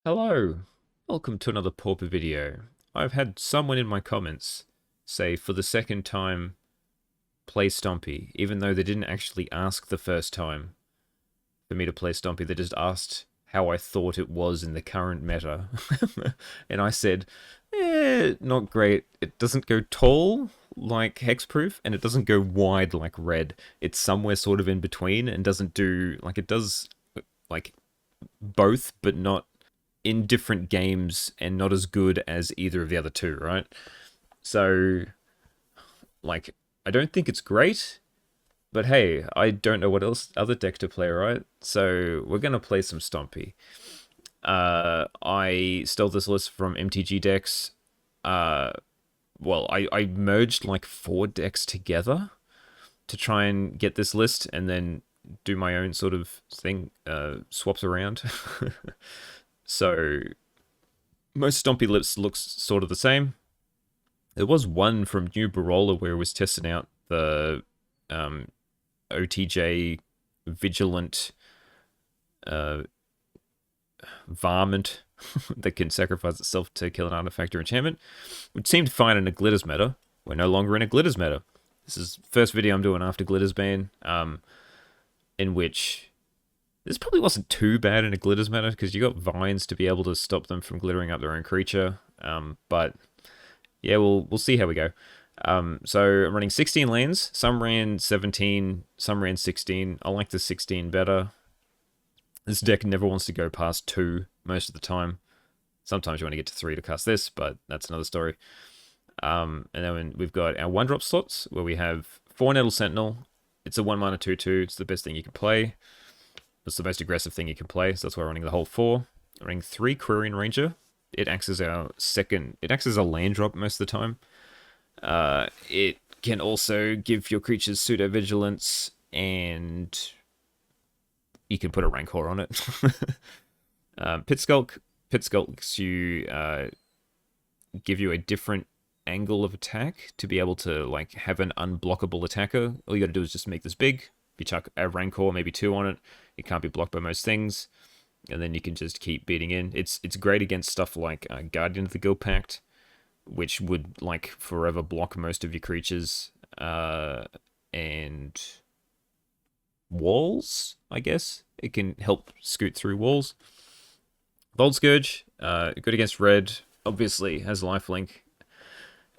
Hello, welcome to another Pauper video. I've had someone in my comments say for the second time, play Stompy, even though they didn't actually ask the first time for me to play Stompy, they just asked how I thought it was in the current meta. And I said, not great. It doesn't go tall like Hexproof, and it doesn't go wide like Red. It's somewhere sort of in between and doesn't do, like, it does, like, both, but not in different games and not as good as either of the other two, right? So, like, I don't think it's great, but hey, I don't know what else other deck to play, right? So we're gonna play some Stompy. I stole this list from MTG decks. Uh, I merged like 4 decks together to try and get this list, and then do my own sort of thing, swaps around. So most Stompy lists looks sort of the same. There was one from New Barola where it was testing out the OTJ Vigilant Varmint that can sacrifice itself to kill an artifact or enchantment, which seemed fine in a Glitters meta. We're no longer in a Glitters meta. This is the first video I'm doing after Glitters ban, in which this probably wasn't too bad in a Glitters meta because you got vines to be able to stop them from glittering up their own creature. But yeah, we'll see how we go. So I'm running 16 lands. Some ran 17, some ran 16. I like the 16 better. This deck never wants to go past 2 most of the time. Sometimes you want to get to 3 to cast this, but that's another story. And then we've got our 1-drop slots where we have 4 Nettle Sentinel. It's a 1-mana 2/2. It's the best thing you can play. It's the most aggressive thing you can play, so that's why I'm running the whole 4. I'm running 3 Quirion Ranger. It acts as our second. It acts as a land drop most of the time. It can also give your creatures pseudo vigilance, and you can put a Rancor on it. Pit Skulks you give you a different angle of attack to be able to like have an unblockable attacker. All you got to do is just make this big. If you chuck a Rancor, maybe 2 on it, it can't be blocked by most things, and then you can just keep beating in. It's great against stuff like Guardian of the Guild Pact, which would like forever block most of your creatures, and walls, I guess. It can help scoot through walls. Bold Scourge, good against red, obviously has lifelink.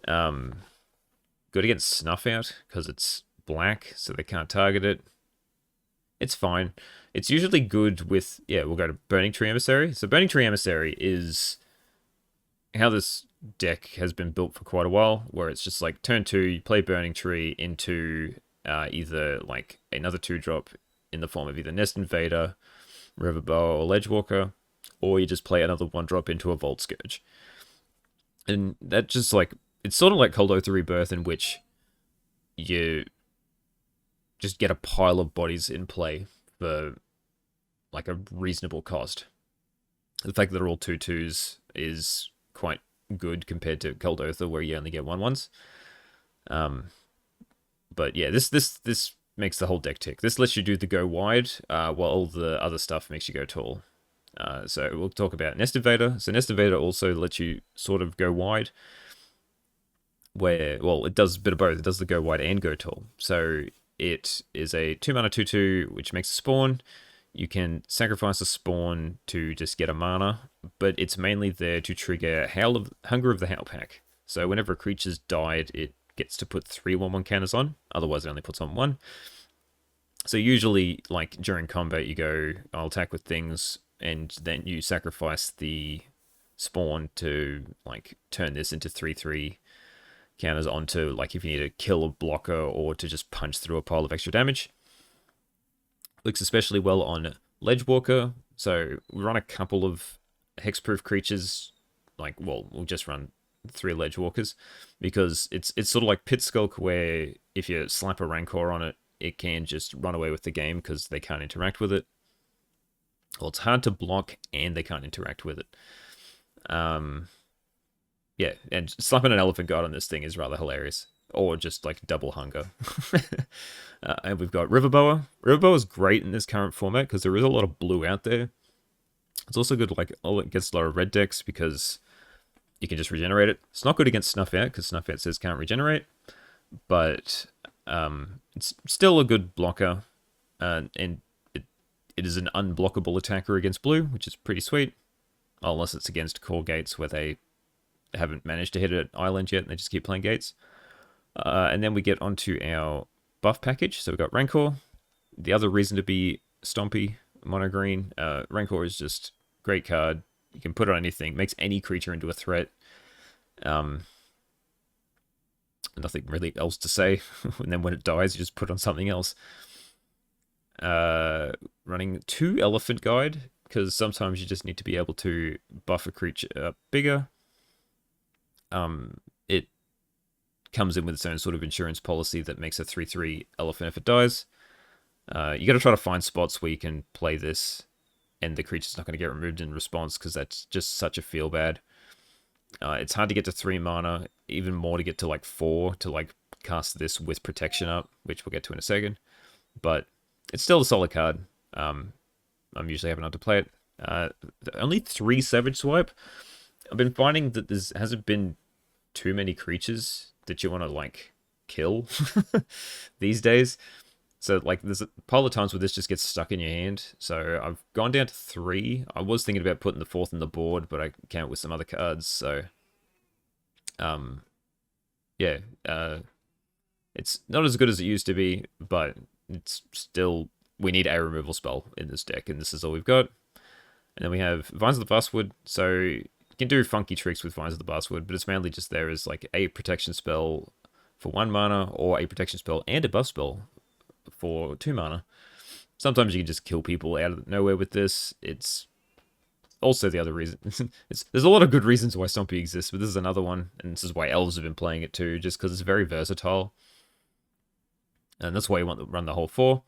Good against Snuff Out, because it's black, so they can't target it. It's fine. It's usually good with, we'll go to Burning Tree Emissary. So Burning Tree Emissary is how this deck has been built for quite a while, where it's just like turn 2, you play Burning Tree into either like another 2-drop in the form of either Nest Invader, Riverboa, or Ledgewalker, or you just play another 1-drop into a Vault Scourge. And that just like, it's sort of like Kuldotha Rebirth, in which you just get a pile of bodies in play for like a reasonable cost. The fact that they're all 2/2s is quite good compared to Kuldotha, where you only get 1/1s. But yeah, this makes the whole deck tick. This lets you do the go wide, while all the other stuff makes you go tall. So we'll talk about Nest Invader. So Nest Invader also lets you sort of go wide, where, well, it does a bit of both. It does the go wide and go tall. So it is a 2-mana 2/2, which makes a spawn. You can sacrifice a spawn to just get a mana, but it's mainly there to trigger Hunger of the Howl Pack. So whenever a creature's died, it gets to put 3 1/1 counters on. Otherwise, it only puts on 1. So usually, like during combat, you go, I'll attack with things, and then you sacrifice the spawn to like turn this into 3/3 counters onto, like, if you need to kill a blocker or to just punch through a pile of extra damage. Looks especially well on Ledgewalker. So we run a couple of hexproof creatures. Like, well, we'll just run 3 Ledgewalkers, because it's sort of like Pit Skulk, where if you slap a Rancor on it, it can just run away with the game because they can't interact with it. Well, it's hard to block and they can't interact with it. Yeah, and slapping an Elephant God on this thing is rather hilarious. Or just like double hunger. And we've got Riverboa. Riverboa is great in this current format because there is a lot of blue out there. It's also good like against lower red decks because you can just regenerate it. It's not good against Snuff Out because Snuff Out says can't regenerate, but it's still a good blocker, and it is an unblockable attacker against blue, which is pretty sweet. Unless it's against Cawgates where they haven't managed to hit an island yet and they just keep playing gates. And then we get onto our buff package. So we've got Rancor. The other reason to be Stompy, mono green. Rancor is just great card. You can put it on anything. Makes any creature into a threat. Nothing really else to say. And then when it dies, you just put on something else. Running 2 Elephant Guide, because sometimes you just need to be able to buff a creature bigger. It comes in with its own sort of insurance policy that makes a 3/3 elephant if it dies. You got to try to find spots where you can play this, and the creature's not going to get removed in response, because that's just such a feel bad. It's hard to get to 3 mana, even more to get to like 4 to like cast this with protection up, which we'll get to in a second. But it's still a solid card. I'm usually happy not to play it. Only 3 Savage Swipe. I've been finding that there hasn't been too many creatures that you want to like kill these days. So like there's a pile of times where this just gets stuck in your hand. So I've gone down to 3. I was thinking about putting the 4th on the board, but I can't with some other cards. So yeah, it's not as good as it used to be, but it's still, we need a removal spell in this deck, and this is all we've got. And then we have Vines of the Vastwood. So you can do funky tricks with Vines of the Vastwood, but it's mainly just there as like a protection spell for 1 mana, or a protection spell and a buff spell for 2 mana. Sometimes you can just kill people out of nowhere with this. It's also the other reason. There's a lot of good reasons why Stompy exists, but this is another one, and this is why elves have been playing it too, just because it's very versatile. And that's why you want to run the whole 4.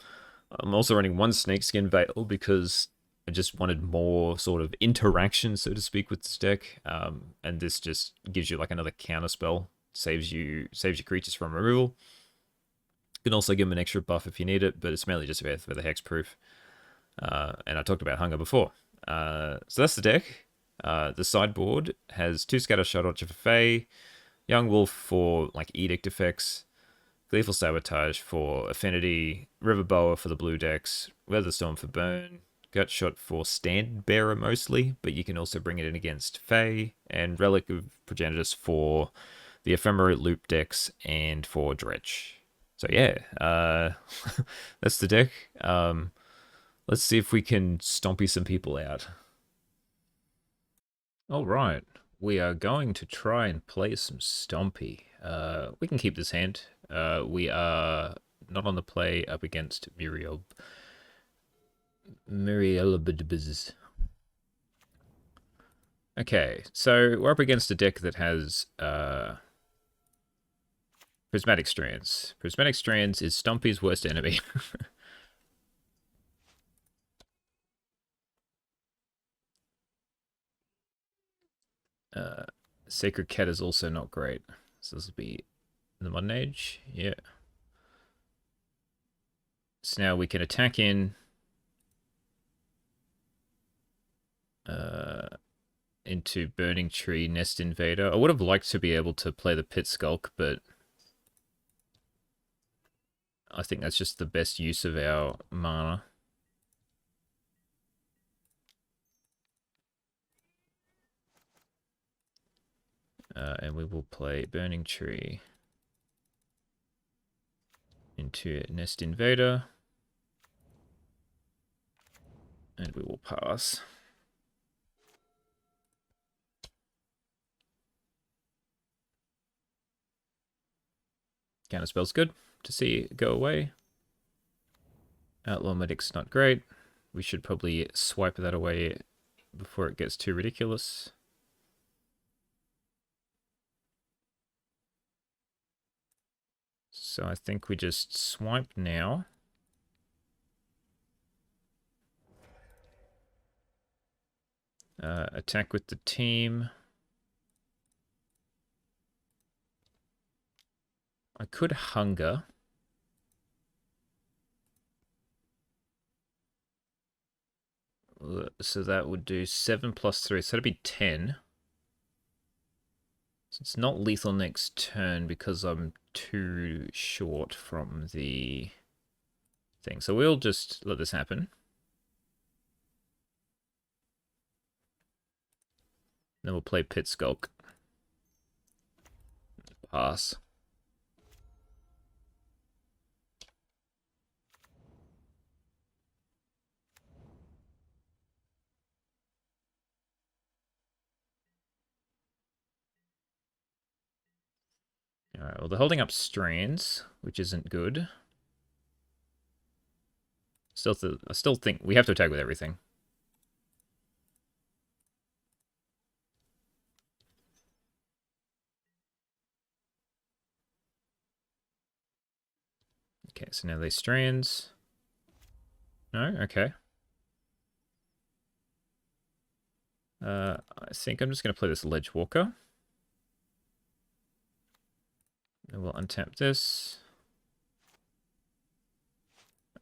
I'm also running 1 Snakeskin Veil because I just wanted more sort of interaction, so to speak, with this deck. And this just gives you like another counter spell, saves your creatures from removal. You can also give them an extra buff if you need it, but it's mainly just for the hexproof. And I talked about Hunger before. So that's the deck. The sideboard has 2 Scatter Shot for Fae, Young Wolf for like Edict effects, Gleeful Sabotage for Affinity, River Boa for the blue decks, Weatherstorm for Burn, Gutshot for Stand Bearer mostly, but you can also bring it in against Fae, and Relic of Progenitus for the Ephemeral Loop decks and for Dredge. So yeah, that's the deck. Let's see if we can stompy some people out. All right, we are going to try and play some Stompy. We can keep this hand. We are not on the play up against Murielabidbiz. Okay, so we're up against a deck that has Prismatic Strands. Prismatic Strands is Stompy's worst enemy. Sacred Cat is also not great. So this will be in the Modern Age. Yeah. So now we can attack in into Burning Tree, Nest Invader. I would have liked to be able to play the Pit Skulk, but I think that's just the best use of our mana. And we will play Burning Tree into Nest Invader. And we will pass. Counterspell's good to see it go away. Outlaw Medic's not great. We should probably swipe that away before it gets too ridiculous. So I think we just swipe now. Attack with the team. I could Hunger. So that would do 7 plus 3, so that'd be 10. So it's not lethal next turn because I'm too short from the thing. So we'll just let this happen. Then we'll play Pit Skulk. Pass. Alright, well they're holding up strands, which isn't good. I still think we have to attack with everything. Okay, so now they strands. No? Okay. I think I'm just going to play this Ledge Walker. And we'll untap this.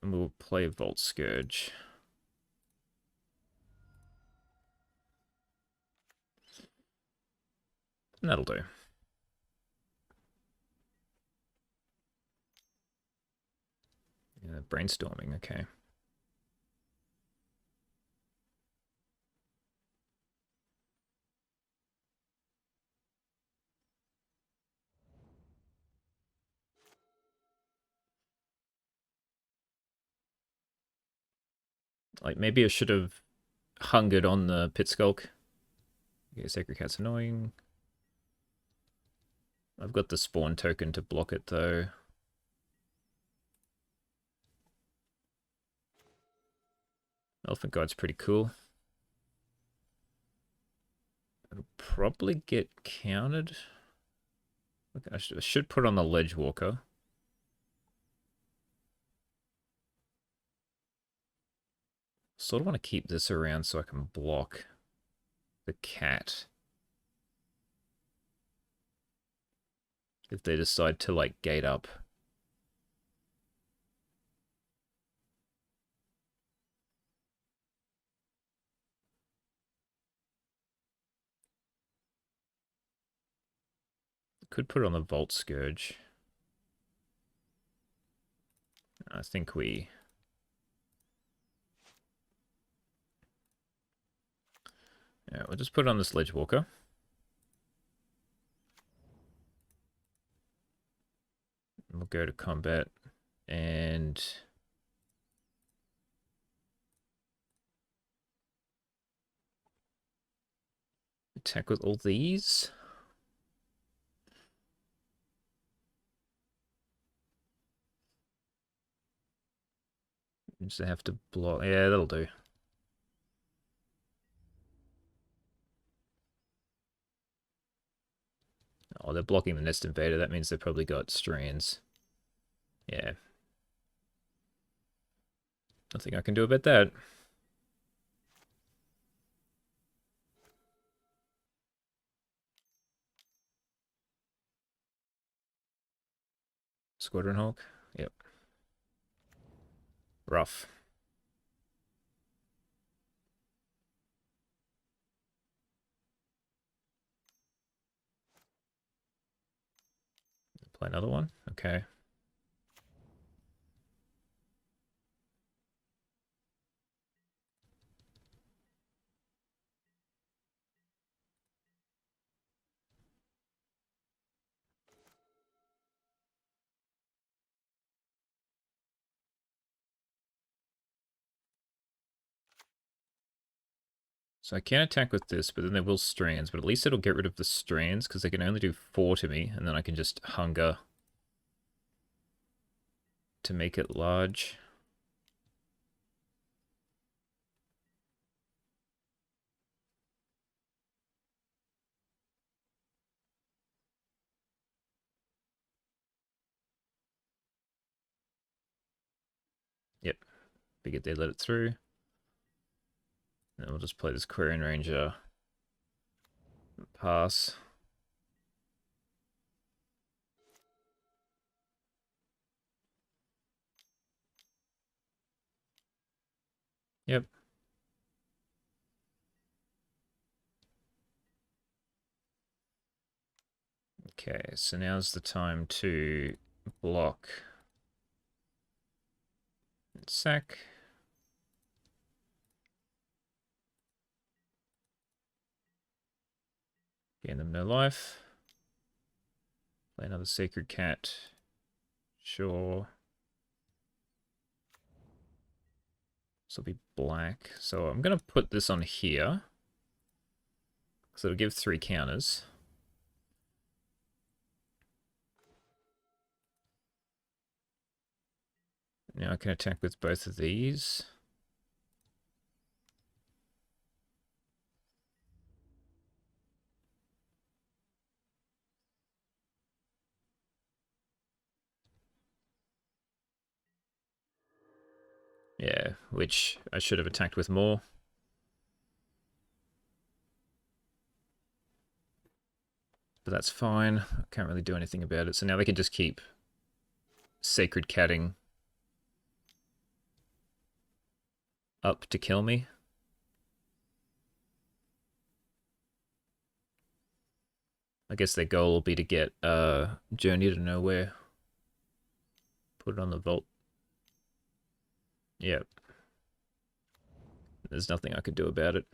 And we'll play Volt Scourge. And that'll do. Yeah, brainstorming, okay. Like, maybe I should have hungered on the Pit Skulk. Okay, Sacred Cat's annoying. I've got the spawn token to block it, though. Elephant Guard's pretty cool. It'll probably get countered. Okay, I should put on the Ledge Walker. Sort of want to keep this around so I can block the cat. If they decide to, like, gate up. Could put it on the Volt Scourge. I think we... Yeah, we'll just put it on the Sledge Walker. We'll go to combat and... attack with all these. Just have to block. Yeah, that'll do. Oh, they're blocking the Nest Invader. That means they've probably got strands. Yeah. Nothing I can do about that. Squadron Hawk. Yep. Rough. Play another one. Okay. So I can attack with this, but then there will strands. But at least it'll get rid of the strands, because they can only do 4 to me, and then I can just hunger to make it large. Yep. Figured they let it through. And we'll just play this Quarian Ranger. Pass. Yep. Okay, so now's the time to block and sack. Gain them no life. Play another Sacred Cat. Sure. This will be black. So I'm going to put this on here. So it'll give 3 counters. Now I can attack with both of these. Yeah, which I should have attacked with more. But that's fine. I can't really do anything about it. So now they can just keep Sacred Catting up to kill me. I guess their goal will be to get Journey to Nowhere. Put it on the vault. Yep. There's nothing I could do about it.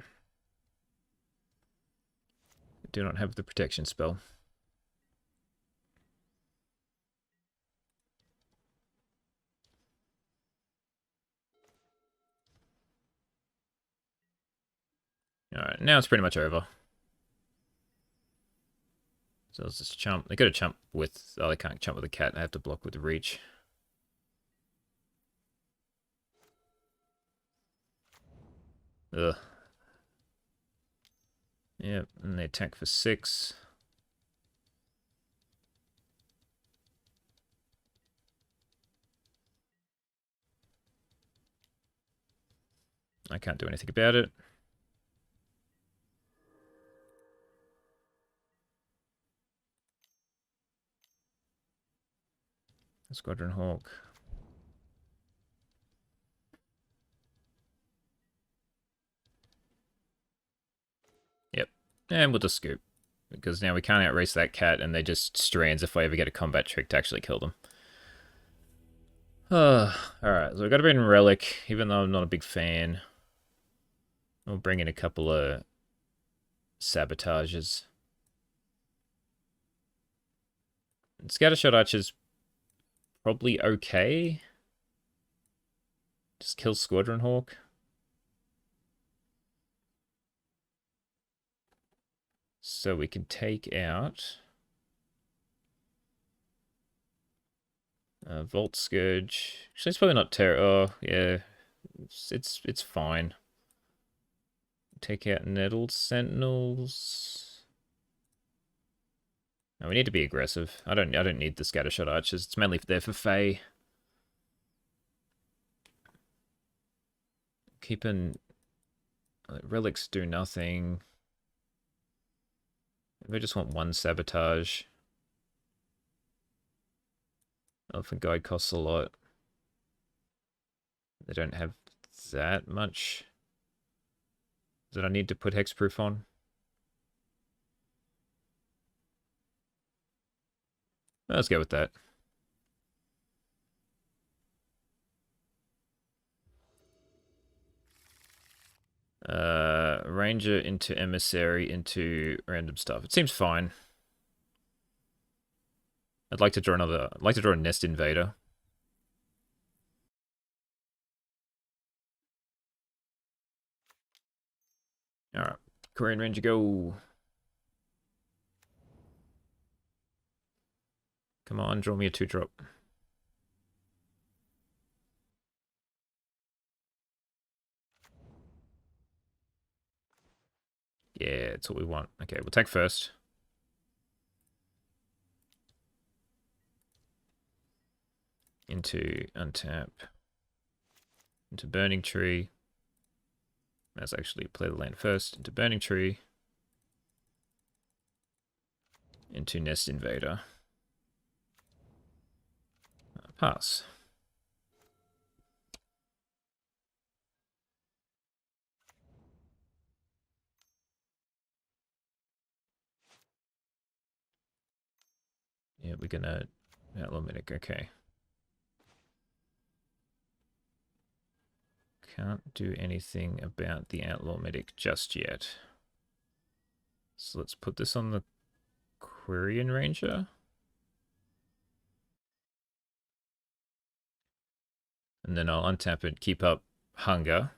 I do not have the protection spell. Alright, now it's pretty much over. So let's just chump. They got to chump with... Oh, they can't chump with a cat. I have to block with the reach. Ugh. Yep, and they attack for 6. I can't do anything about it. Squadron Hawk. Yep. And we'll just scoop. Because now we can't outrace that cat, and they just strands if I ever get a combat trick to actually kill them. Alright, so we've got to bring in Relic, even though I'm not a big fan. We'll bring in a couple of sabotages. Scattershot Archer's probably okay. Just kill Squadron Hawk. So we can take out Volt Scourge. Actually, it's probably not terrible. Oh, yeah, it's fine. Take out Nettled Sentinels. No, we need to be aggressive. I don't need the Scattershot Archers. It's mainly there for Fae. Keeping relics do nothing. If I just want 1 sabotage. Elephant Guide costs a lot. They don't have that much that I need to put hexproof on. Let's go with that. Ranger into Emissary into random stuff. It seems fine. I'd like to draw another... I'd like to draw a Nest Invader. Alright. Korean Ranger, go. Come on, draw me a 2-drop. Yeah, that's what we want. Okay, we'll take first. Into untap. Into Burning Tree. Let's actually play the land first. Into Burning Tree. Into Nest Invader. Pass. Yeah, we're gonna outlaw medic. Okay. Can't do anything about the outlaw medic just yet. So let's put this on the Quirion Ranger. And then I'll untap it, keep up hunger.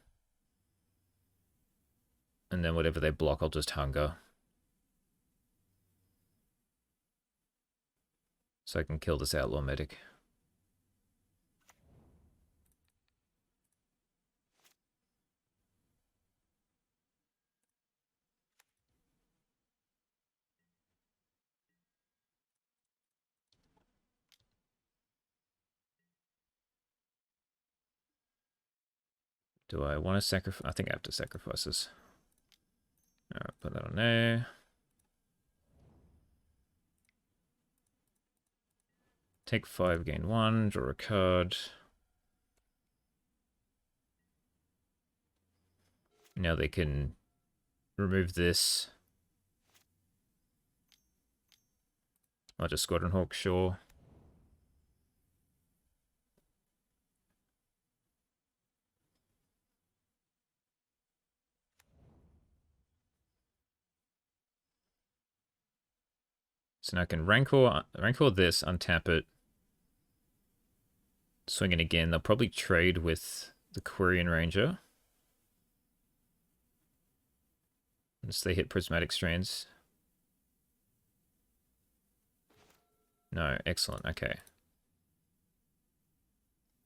And then whatever they block, I'll just hunger. So I can kill this outlaw medic. Do I want to sacrifice? I think I have to sacrifice this. Alright, put that on there. Take 5, gain 1, draw a card. Now they can remove this. I'll just Squadron Hawk, sure. So now I can Rancor this, untap it. Swing it again. They'll probably trade with the Quirion Ranger. Unless they hit Prismatic Strands. No, excellent, okay.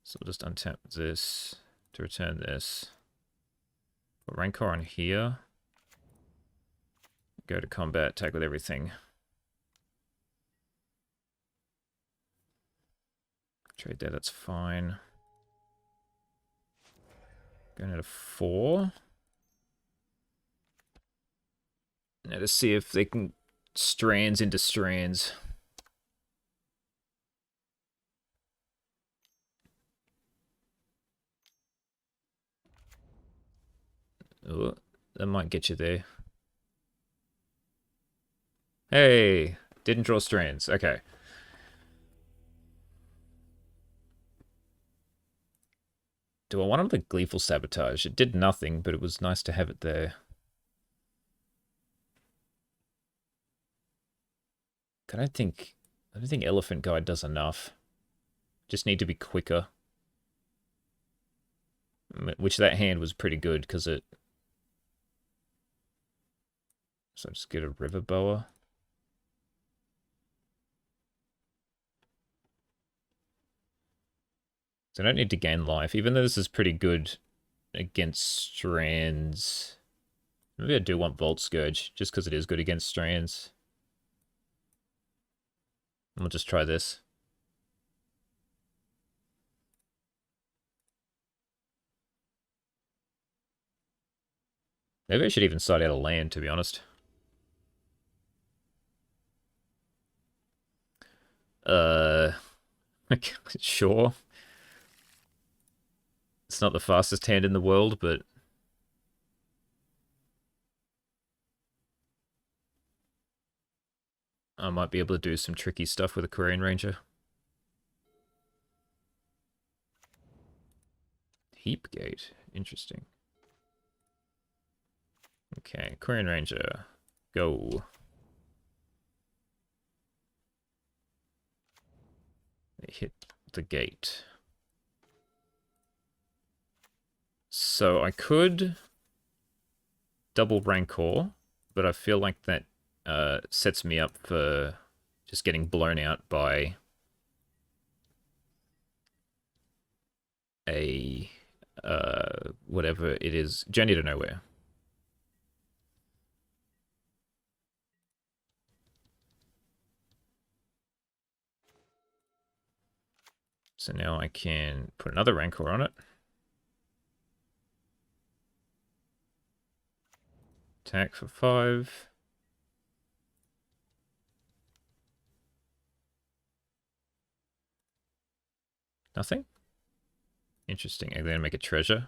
So we'll just untap this to return this. Put Rancor on here. Go to combat, attack with everything. Trade there, that's fine. Going at a 4. Now to see if they can strands into strands. Oh, that might get you there. Hey, didn't draw strands. Okay. Do I want another Gleeful Sabotage? It did nothing, but it was nice to have it there. I don't think Elephant Guide does enough. Just need to be quicker. Which that hand was pretty good because it... So just get a River Boa. So I don't need to gain life, even though this is pretty good against strands. Maybe I do want Volt Scourge, just because it is good against strands. We'll just try this. Maybe I should even side out a land, to be honest. Sure. It's not the fastest hand in the world, but... I might be able to do some tricky stuff with a Quirion Ranger. Heap Gate. Interesting. Okay, Quirion Ranger. Go. They hit the gate. So I could double Rancor, but I feel like that sets me up for just getting blown out by a whatever it is, Journey to Nowhere. So now I can put another Rancor on it. Attack for 5. Nothing? Interesting. I'm going to make a treasure.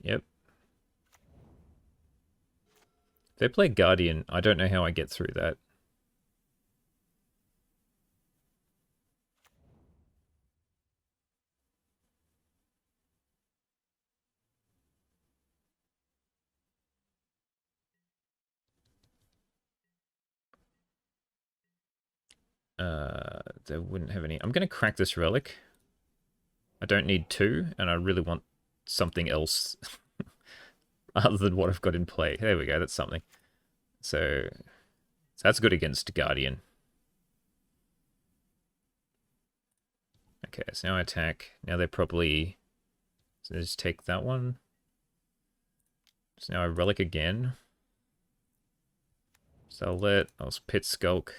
Yep. If they play Guardian, I don't know how I get through that. They wouldn't have any. I'm going to crack this relic. I don't need two, and I really want something else other than what I've got in play. There we go, that's something. So that's good against Guardian. Okay, so now I attack. Now they probably... So just take that one. So now I relic again. So I'll pit skulk.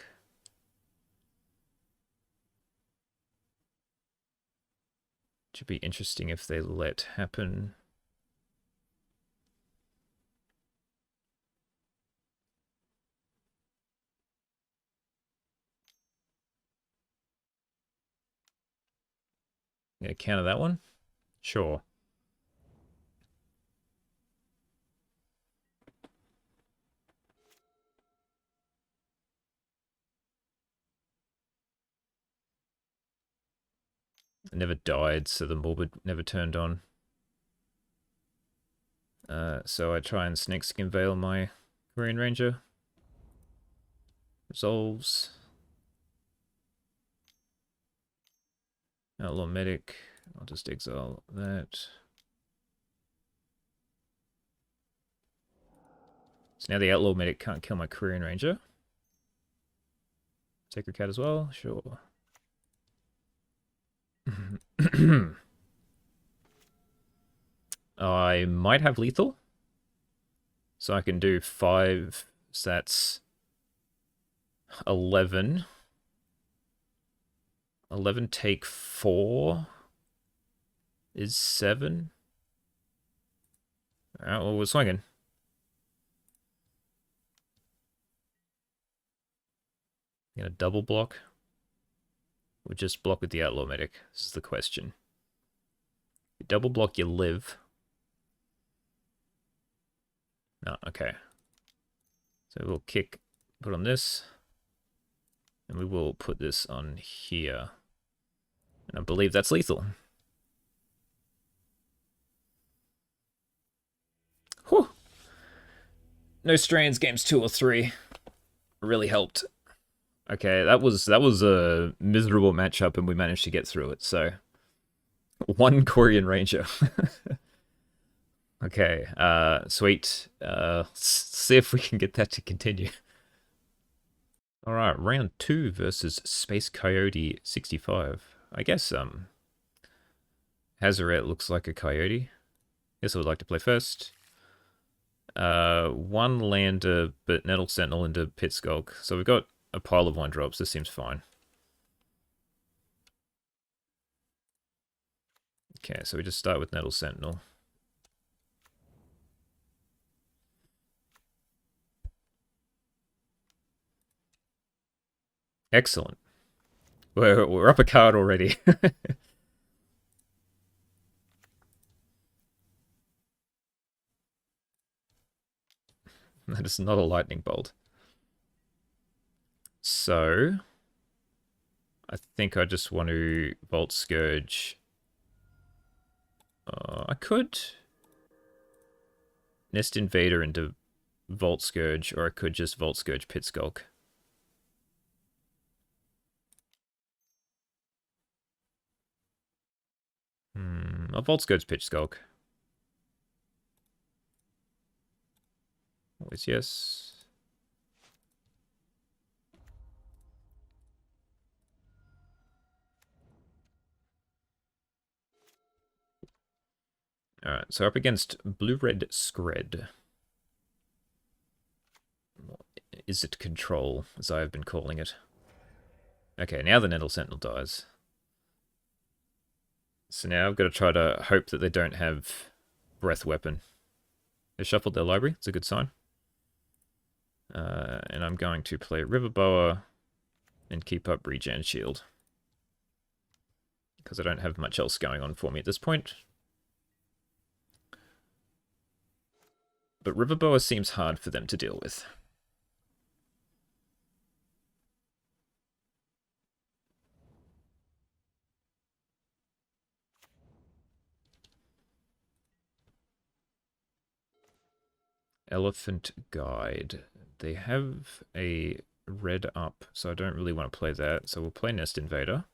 Should be interesting if they let happen. Yeah, counter that one? Sure. It never died, so the Morbid never turned on. So I try and Snakeskin Veil my Korean Ranger. Resolves. Outlaw Medic. I'll just exile that. So now the Outlaw Medic can't kill my Korean Ranger. Sacred Cat as well? Sure. I might have lethal. So I can do 5. So that's 11. 11 take 4 is 7. Alright, well, we're swinging. Gonna double block? Or just block with the Outlaw Medic? This is the question. You double block, you live. No, okay. So we'll put on this. And we will put this on here. And I believe that's lethal. Whew. No Strands games 2 or 3. Really helped. Okay, that was a miserable matchup and we managed to get through it, so... 1 Korean Ranger. Okay, sweet. See if we can get that to continue. Alright, round 2 versus Space Coyote 65. I guess, Hazaret looks like a coyote. Guess I would like to play first. 1 lander, but Nettle Sentinel into Pit Skulk. So we've got a pile of 1-drops. This seems fine. Okay, so we just start with Nettle Sentinel. Excellent. We're up a card already. That is not a lightning bolt. So, I think I just want to Volt Scourge. I could Nest Invader into Volt Scourge, or I could just Volt Scourge Pit Skulk. I'll Volt Scourge Pit Skulk. Always yes. Alright, so up against Blue-Red Scred. Izzet Control, as I have been calling it. Okay, now the Nettle Sentinel dies. So now I've got to try to hope that they don't have Breath Weapon. They shuffled their library, it's a good sign. And I'm going to play River Boa and keep up Regen Shield. Because I don't have much else going on for me at this point. But River Boa seems hard for them to deal with. Elephant Guide. They have a red up, so I don't really want to play that. So we'll play Nest Invader.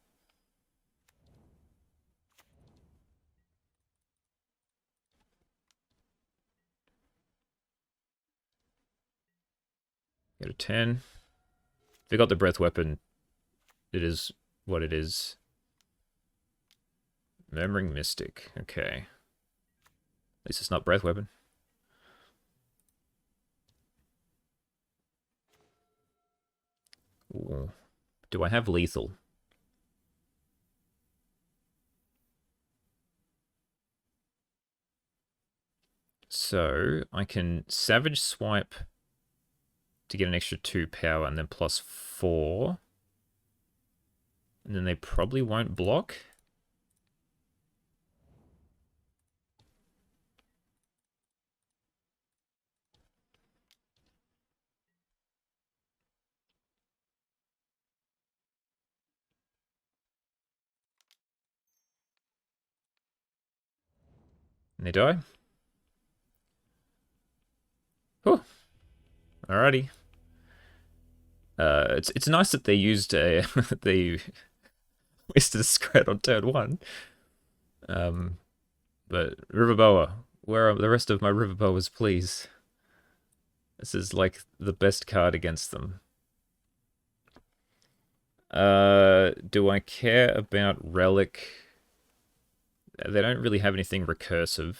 Get a 10. If they got the breath weapon, it is what it is. Murmuring Mystic. Okay. At least it's not breath weapon. Ooh. Do I have lethal? So I can Savage Swipe to get an extra 2 power and then plus 4. And then they probably won't block. And they die. Oh, alrighty. It's nice that they used a they wasted a scrat on turn 1. But River Boa, where are the rest of my River Boas, please? This is like the best card against them. Do I care about Relic? They don't really have anything recursive,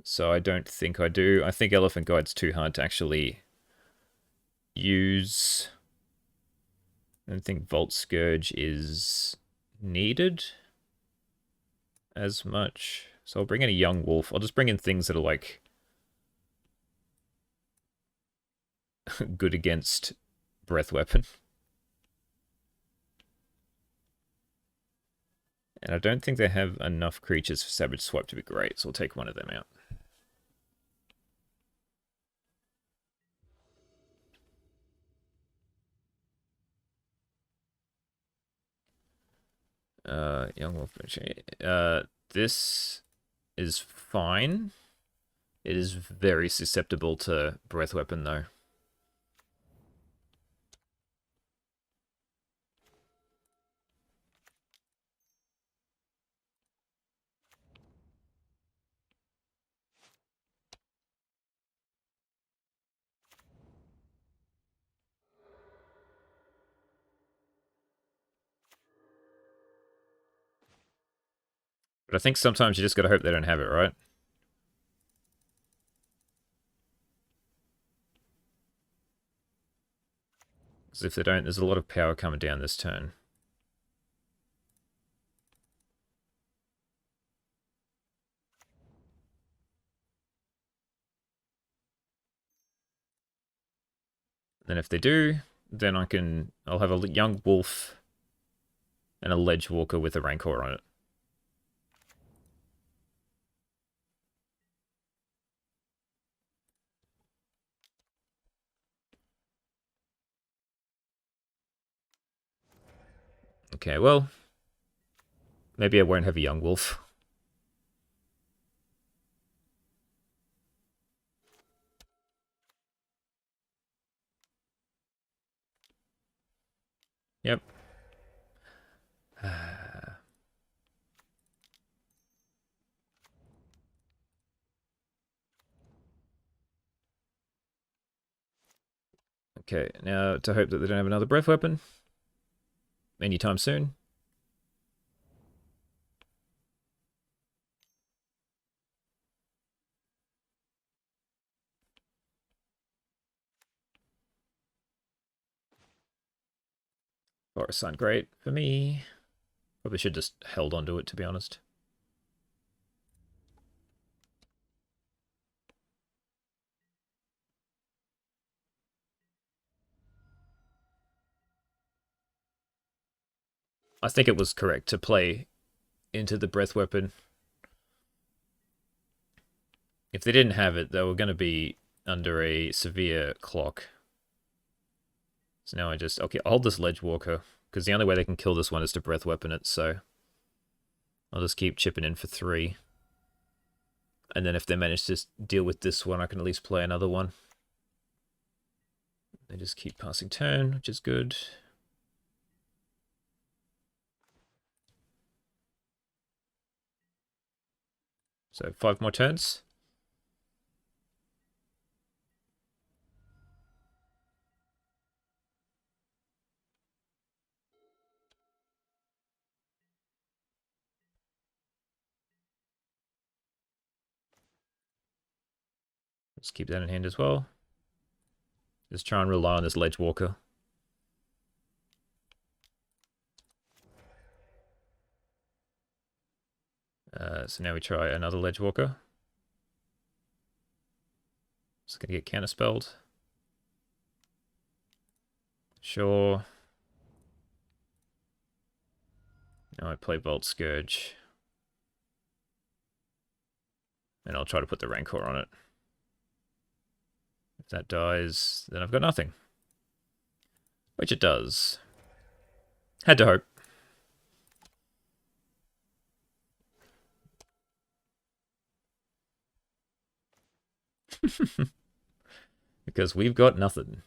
so I don't think I do. I think Elephant Guide's too hard to actually use. I don't think Volt Scourge is needed as much. So I'll bring in a Young Wolf. I'll just bring in things that are like good against Breath Weapon. And I don't think they have enough creatures for Savage Swipe to be great, so I'll take one of them out. Young Wolf. This is fine. It is very susceptible to Breath Weapon, though. But I think sometimes you just gotta hope they don't have it, right? Because if they don't, there's a lot of power coming down this turn. Then if they do, then I'll have a Young Wolf and a Ledge Walker with a Rancor on it. Okay, well, maybe I won't have a Young Wolf. Yep. Okay, now to hope that they don't have another breath weapon anytime soon. Forest Sign, great for me. Probably should just held onto it, to be honest. I think it was correct to play into the breath weapon. If they didn't have it, they were going to be under a severe clock. So now I just... Okay, I'll hold this Ledge Walker, because the only way they can kill this one is to Breath Weapon it, so... I'll just keep chipping in for 3. And then if they manage to deal with this one, I can at least play another one. They just keep passing turn, which is good. So 5 more turns. Let's keep that in hand as well. Just try and rely on this Ledge Walker. So now we try another Ledge Walker. Just gonna get counterspelled. Sure. Now I play Bolt Scourge. And I'll try to put the Rancor on it. If that dies, then I've got nothing. Which it does. Had to hope. Because we've got nothing.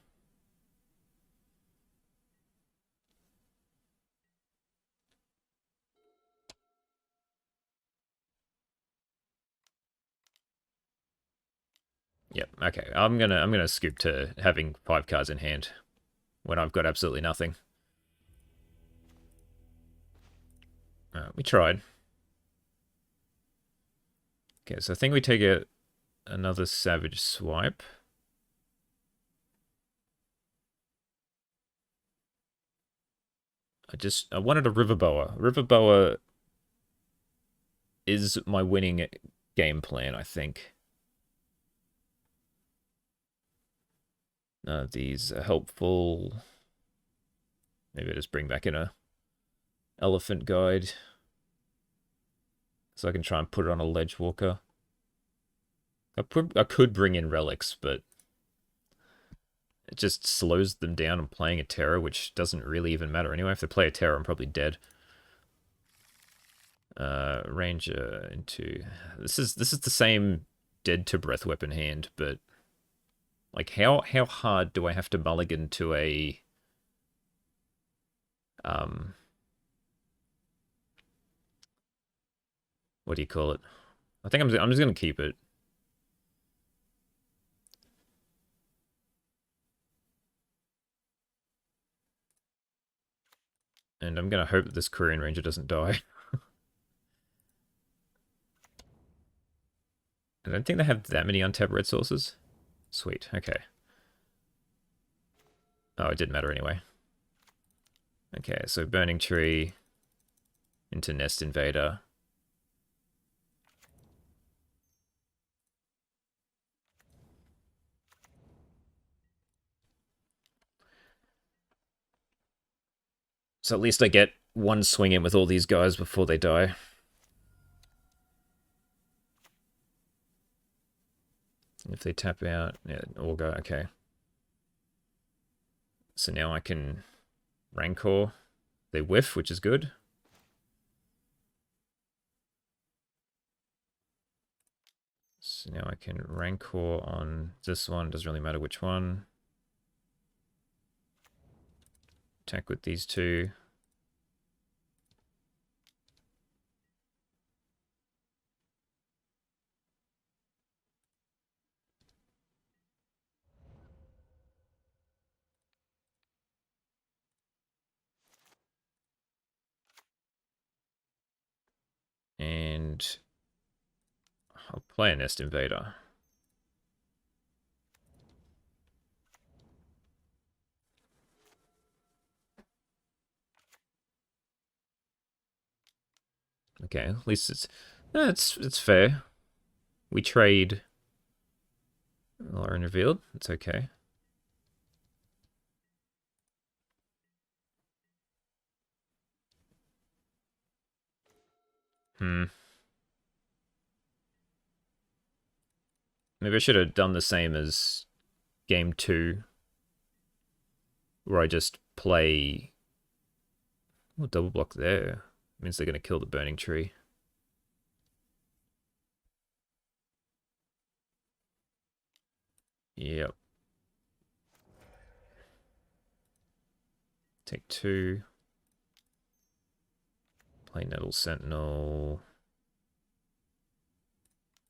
Yep, okay. I'm gonna scoop to having 5 cards in hand when I've got absolutely nothing. We tried. Okay, so I think we take another Savage Swipe. I wanted a River Boa. River Boa is my winning game plan, I think. None of these are helpful. Maybe I just bring back in a Elephant Guide. So I can try and put it on a Ledge Walker. I could bring in Relics, but it just slows them down on playing a Terror, which doesn't really even matter anyway. If they play a Terror, I'm probably dead. Ranger into... This is the same dead to Breath Weapon hand, but... Like, how hard do I have to mulligan to a... What do you call it? I think I'm just going to keep it. And I'm going to hope that this Korean Ranger doesn't die. I don't think they have that many untapped red sources. Sweet, okay. Oh, it didn't matter anyway. Okay, so Burning Tree into Nest Invader. So at least I get one swing in with all these guys before they die. If they tap out, yeah, all go, okay. So now I can Rancor. They whiff, which is good. So now I can Rancor on this one, doesn't really matter which one. Attack with these two. And I'll play a Nest Invader. Okay, at least it's fair. We trade Lauren revealed. It's okay. Hmm. Maybe I should have done the same as game 2, where I just play... Oh, double block there. Means they're going to kill the burning tree. Yep. Take 2. Play Nettle Sentinel.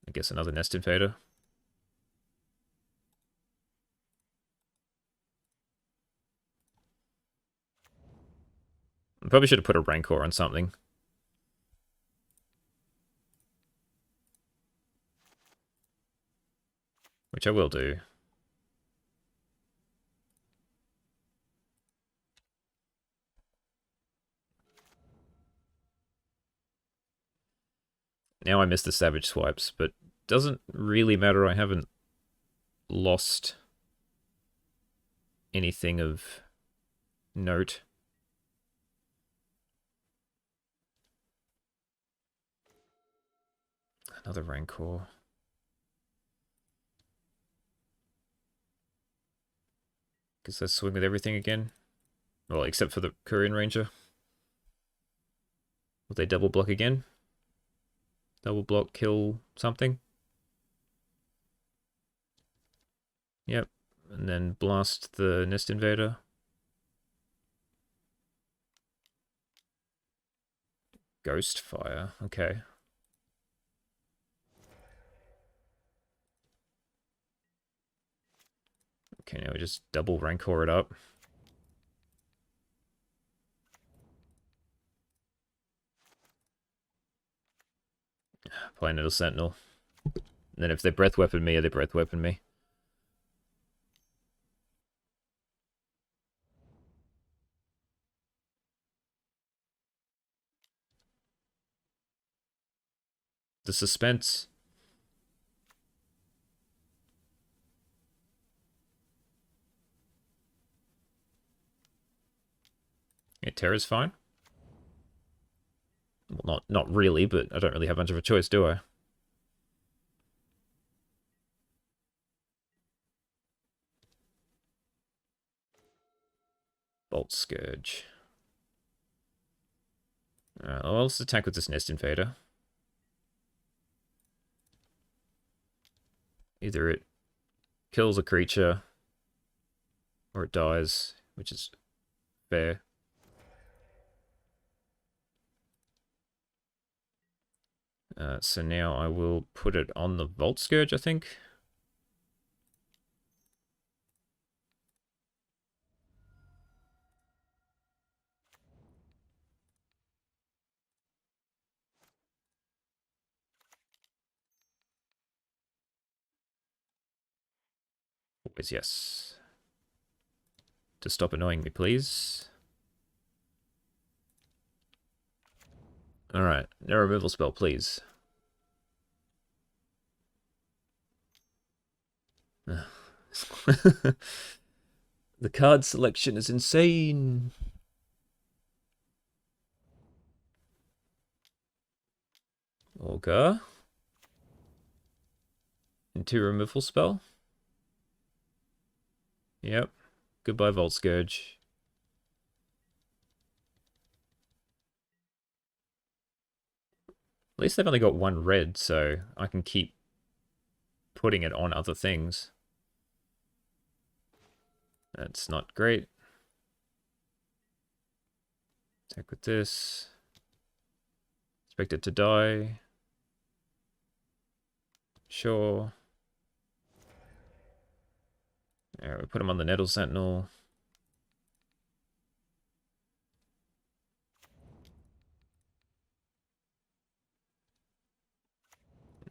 I guess another Nest Invader. I probably should have put a Rancor on something. Which I will do. Now I miss the Savage Swipes, but doesn't really matter. I haven't lost anything of note. Another Rancor. Guess I swing with everything again. Well, except for the Korean Ranger. Will they double block again? Double block, kill something? Yep. And then blast the Nest Invader. Ghost Fire, okay. Okay, now we just double Rancor it up. Play Nettle Sentinel. And then if they breath weapon me, they breath weapon me. The suspense. Yeah, Terra's fine. Well, not really, but I don't really have much of a choice, do I? Bolt Scourge. Alright, well, let's attack with this Nest Invader. Either it kills a creature, or it dies, which is fair. So now I will put it on the Volt Scourge, I think. Always yes. To stop annoying me, please. Alright, no removal spell, please. The card selection is insane. Augur. Into removal spell. Yep. Goodbye, Volt Scourge. At least they've only got one red, so I can keep putting it on other things. That's not great. Attack with this. Expect it to die. Sure. Alright, we put him on the Nettle Sentinel.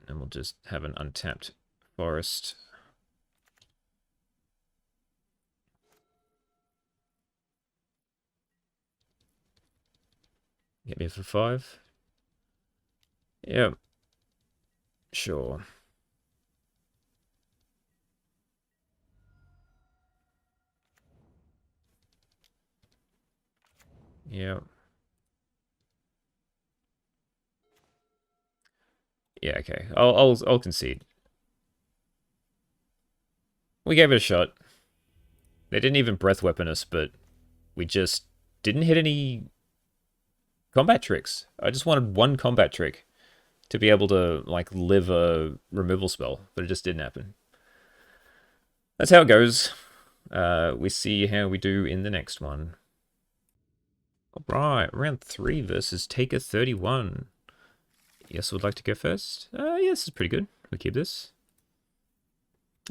And we'll just have an untapped forest. Get me for 5. Yep. Sure. Yep. Yeah, okay. I'll concede. We gave it a shot. They didn't even breath weapon us, but we just didn't hit any combat tricks. I just wanted one combat trick to be able to, like, live a removal spell, but it just didn't happen. That's how it goes. We see how we do in the next one. Alright, round 3 versus Taker 31. Yes, would like to go first? Yeah, this is pretty good. We keep this.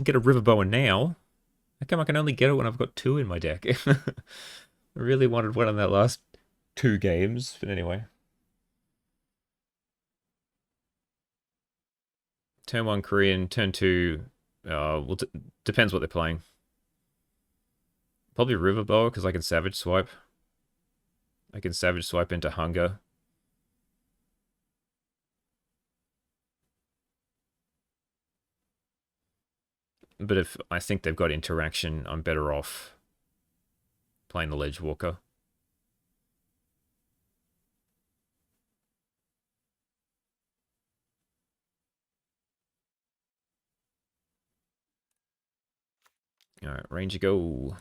Get a River Boa now. How come I can only get it when I've got 2 in my deck? I really wanted one in that last 2 games, but anyway. Turn 1 Korean, turn 2... well, depends what they're playing. Probably River Boa, because I can Savage Swipe. I can Savage Swipe into Hunger. But if I think they've got interaction, I'm better off playing the Ledge Walker. Alright, Ranger go.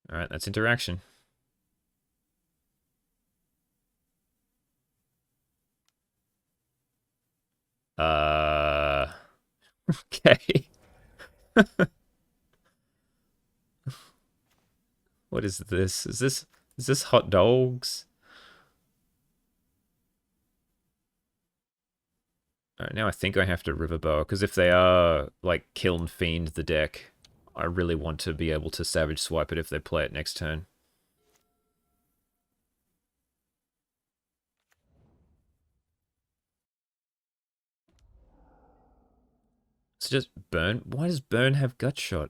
Alright, that's interaction. Okay. What is this? Is this hot dogs? Alright, now I think I have to Riverboa, because if they are, like, Kiln Fiend the deck, I really want to be able to Savage Swipe it if they play it next turn. So just Burn? Why does Burn have Gut Shot?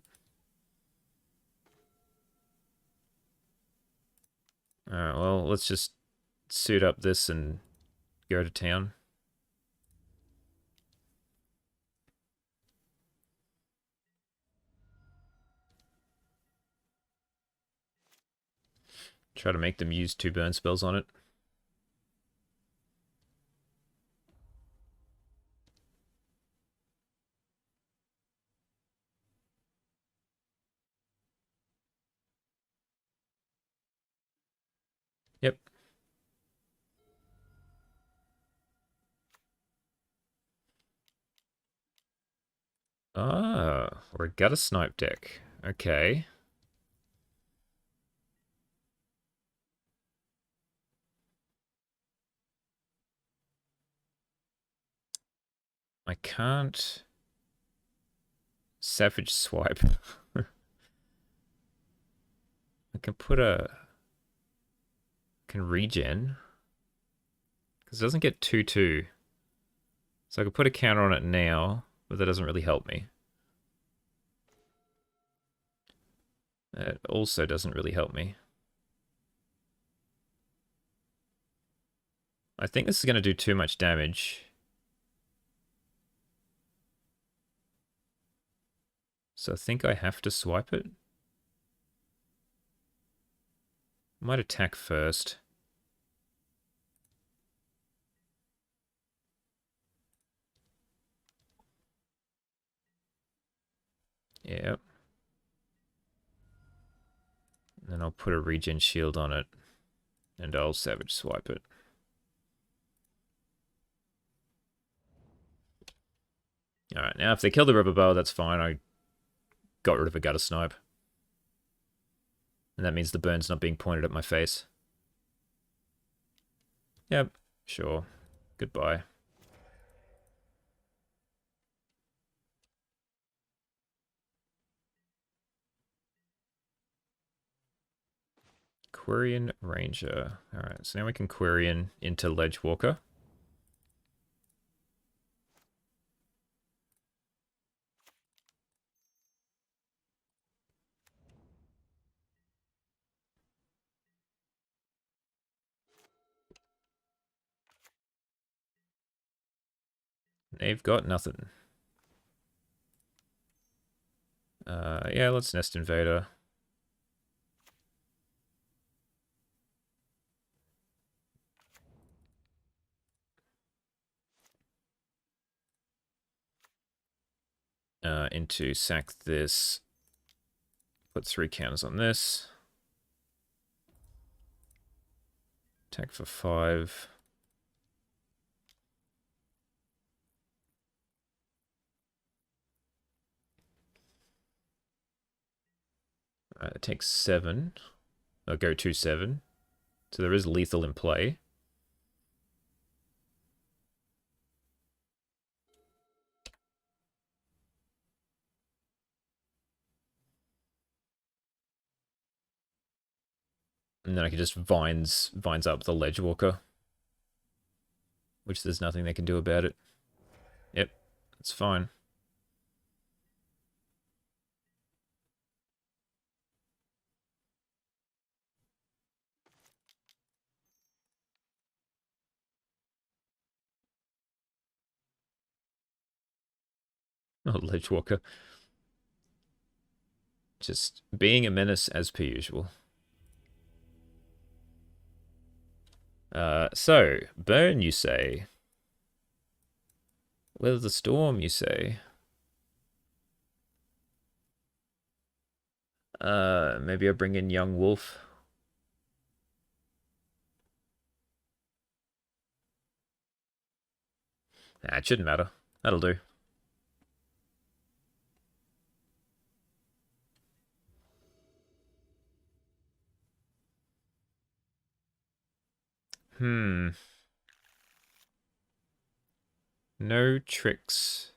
Alright, well, let's just suit up this and go to town. Try to make them use 2 burn spells on it. Yep. Ah, we're a Guttersnipe deck. Okay. I can't Savage Swipe. I can put a... can regen. Because it doesn't get 2/2. So I could put a counter on it now, but that doesn't really help me. It also doesn't really help me. I think this is going to do too much damage. So I think I have to swipe it. Might attack first. Yep. Then I'll put a regen shield on it. And I'll Savage Swipe it. Alright, now if they kill the Rubber Bow, that's fine. I got rid of a Guttersnipe. And that means the burn's not being pointed at my face. Yep, sure. Goodbye. Quirion Ranger. Alright, so now we can Quirion into Ledge Walker. They've got nothing. Yeah, let's Nest Invader. into sack this. Put 3 counters on this. Attack for 5. It takes 7. I'll go 2-7. So there is lethal in play. And then I can just vines up the Ledgewalker. Which there's nothing they can do about it. Yep, it's fine. Oh, Ledgewalker. Just being a menace as per usual. So, burn, you say. Weather the storm, you say. Maybe I bring in Young Wolf. Nah, it shouldn't matter. That'll do. No tricks.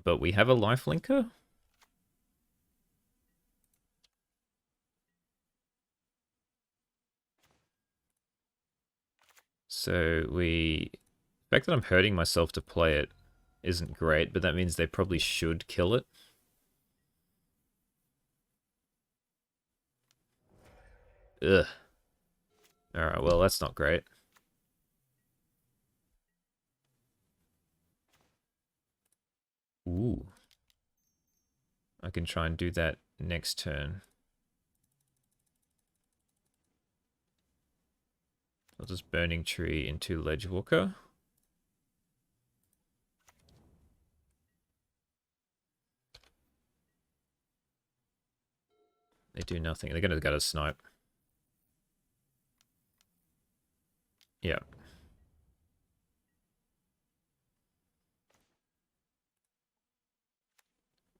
But we have a lifelinker? So the fact that I'm hurting myself to play it isn't great, but that means they probably should kill it. Ugh. Alright, well, that's not great. Ooh. I can try and do that next turn. I'll just Burning Tree into Ledgewalker. They do nothing. They're going to Guttersnipe. Yeah.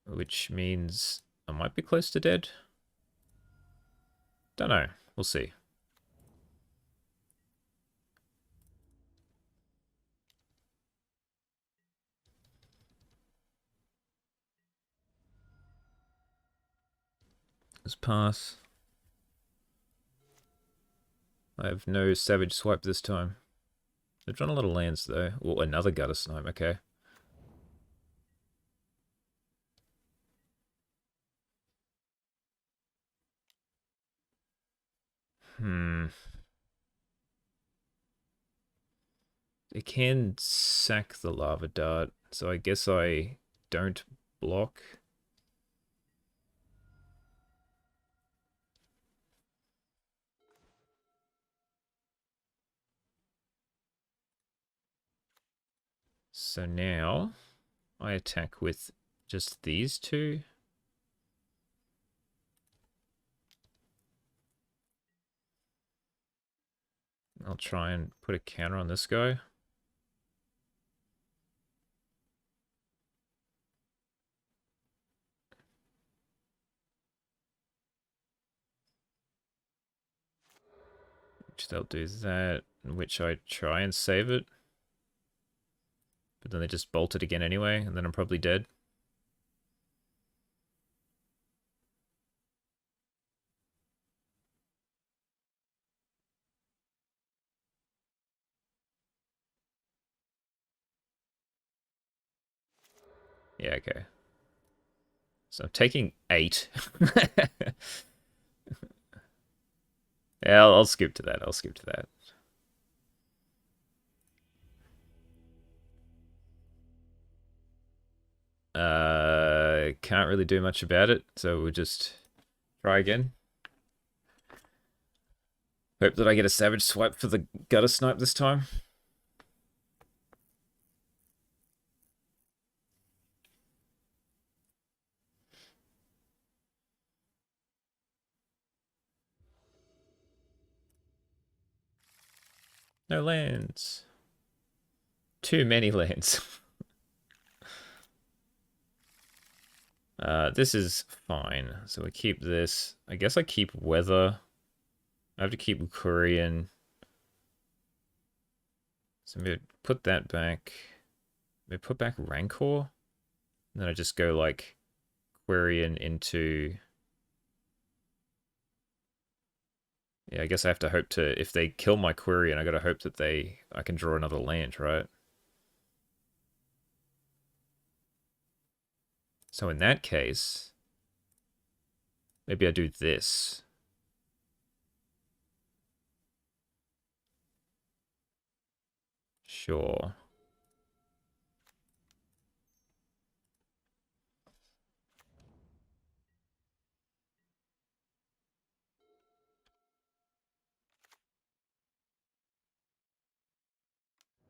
Which means I might be close to dead. Don't know. We'll see. Let's pass. I have no Savage Swipe this time. They've drawn a lot of lands though. Oh, another Guttersnipe, okay. They can sack the Lava Dart, so I guess I don't block. So now I attack with just these two. I'll try and put a counter on this guy. Which they'll do that, in which I try and save it. But then they just bolt it again anyway, and then I'm probably dead. Yeah, okay. So I'm taking 8. Yeah, I'll skip to that. I'll skip to that. Can't really do much about it, so we'll just try again. Hope that I get a Savage Swipe for the Guttersnipe this time. No lands. Too many lands. This is fine. So we keep this. I guess I keep weather. I have to keep Korean. So maybe put that back. Maybe put back Rancor. And then I just go like Quarian into... Yeah, I guess I have to hope to... If they kill my Quarian, I gotta hope that I can draw another land, right? So in that case... Maybe I do this. Sure.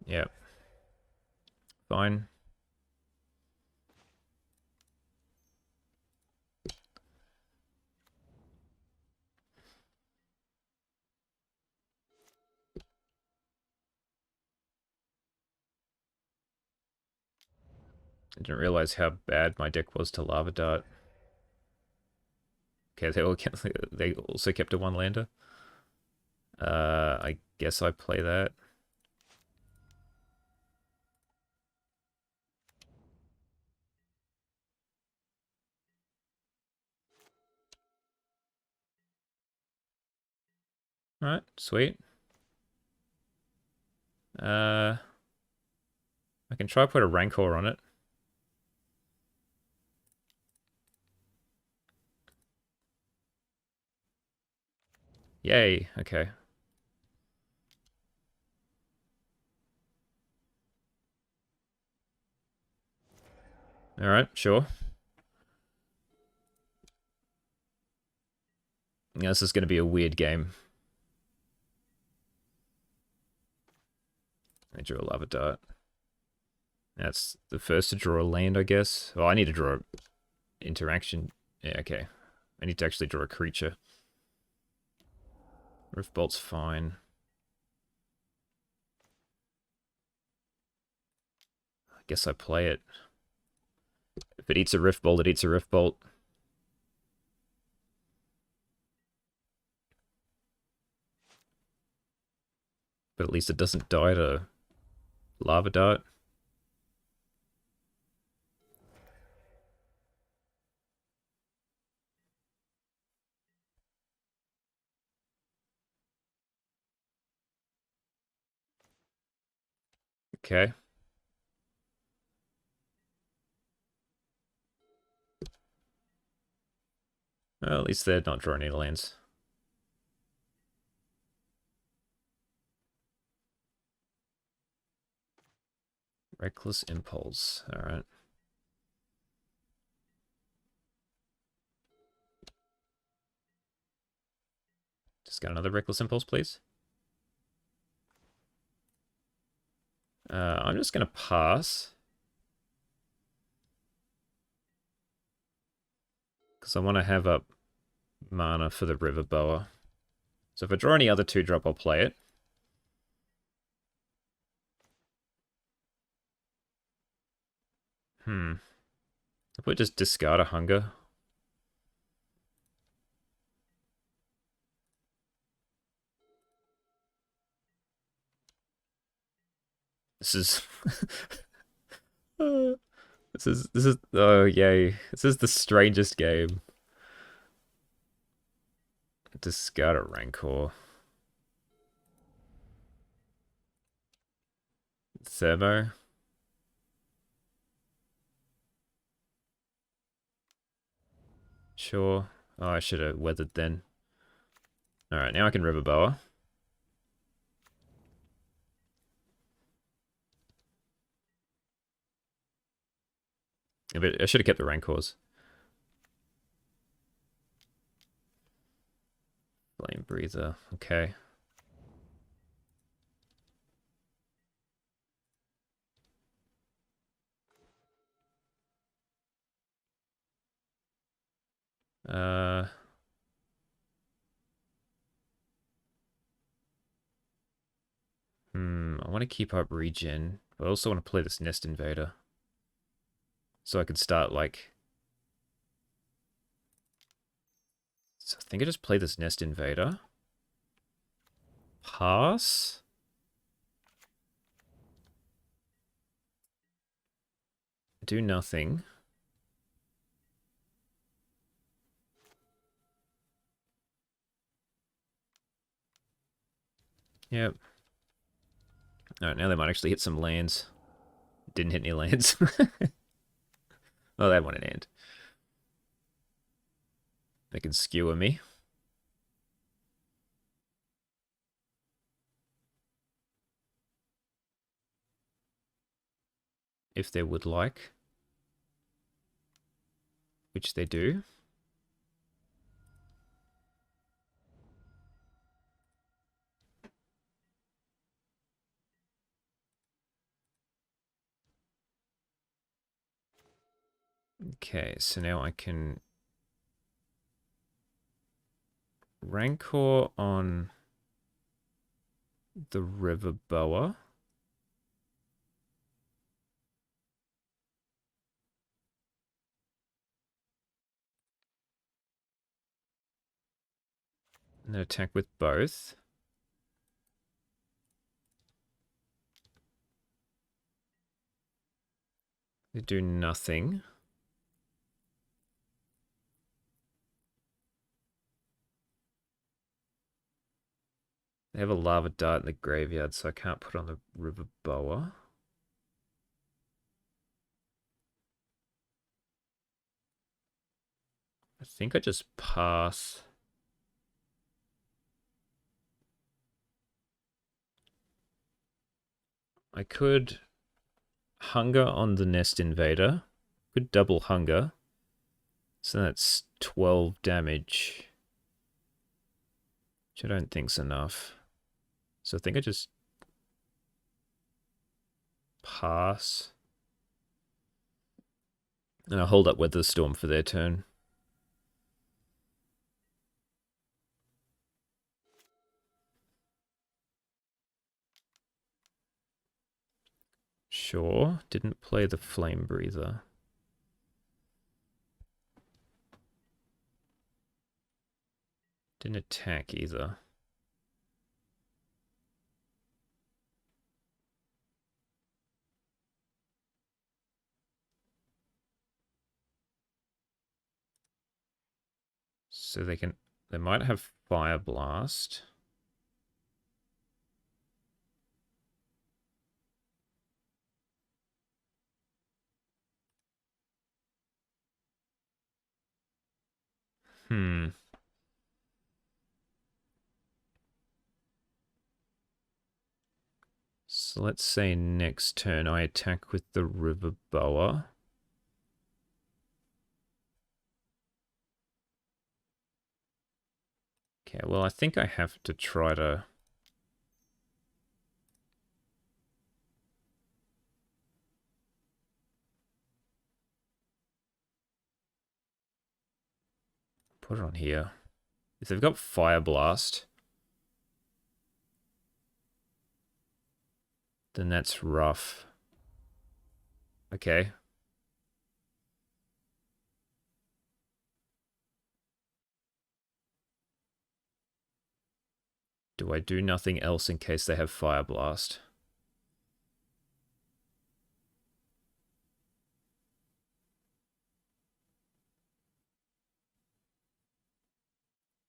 Yep. Fine. I didn't realize how bad my deck was to Lava Dart. Okay, they also kept a one lander. I guess I play that. Alright, sweet. I can try put a Rancor on it. Yay, okay. Alright, sure. Yeah, this is going to be a weird game. I drew a Lava Dart. That's the first to draw a land, I guess. Well, I need to draw interaction. Yeah, okay. I need to actually draw a creature. Rift Bolt's fine. I guess I play it. If it eats a Rift Bolt, it eats a Rift Bolt. But at least it doesn't die to Lava Dart. Okay. Well, at least they're not drawing any lands. Reckless Impulse. Alright. Just got another Reckless Impulse, please. I'm just going to pass. Because I want to have up mana for the River Boa. So if I draw any other 2-drop, I'll play it. If we just discard a Hunger. This is... this is... Oh, yay. This is the strangest game. Discard a Rancor. Thermo. Sure. Oh, I should have weathered then. Alright, now I can River Boa. But I should have kept the Rancors. Flame Breather. Okay. Uh... I want to keep up regen, but I also want to play this Nest Invader. So I could start, like... So I think I just play this Nest Invader. Pass? Do nothing. Yep. Alright, now they might actually hit some lands. Didn't hit any lands. Well, they want an end. They can skewer me. If they would like. Which they do. Okay, so now I can Rancor on the River Boa. And then attack with both. They do nothing. They have a lava dart in the graveyard, so I can't put on the River Boa. I think I just pass. I could hunger on the Nest Invader. Could double hunger. So that's 12 damage. Which I don't think's enough. So I think I just pass. And I'll hold up Weather Storm for their turn. Sure. Didn't play the Flame Breather. Didn't attack either. So they might have Fire Blast. So let's say next turn I attack with the River Boa. Okay, well I think I have to try to... put it on here. If they've got Fire Blast, then that's rough. Okay. Do I do nothing else in case they have Fire Blast?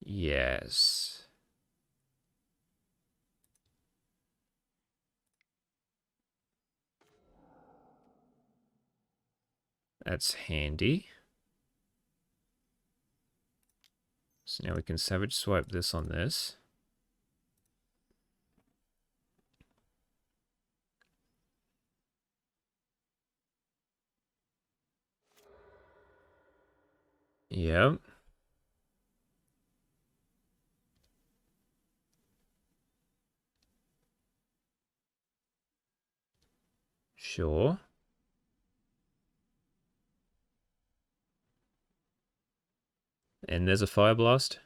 Yes. That's handy. So now we can Savage Swipe this on this. Yep. Sure. And there's a Fire Blast.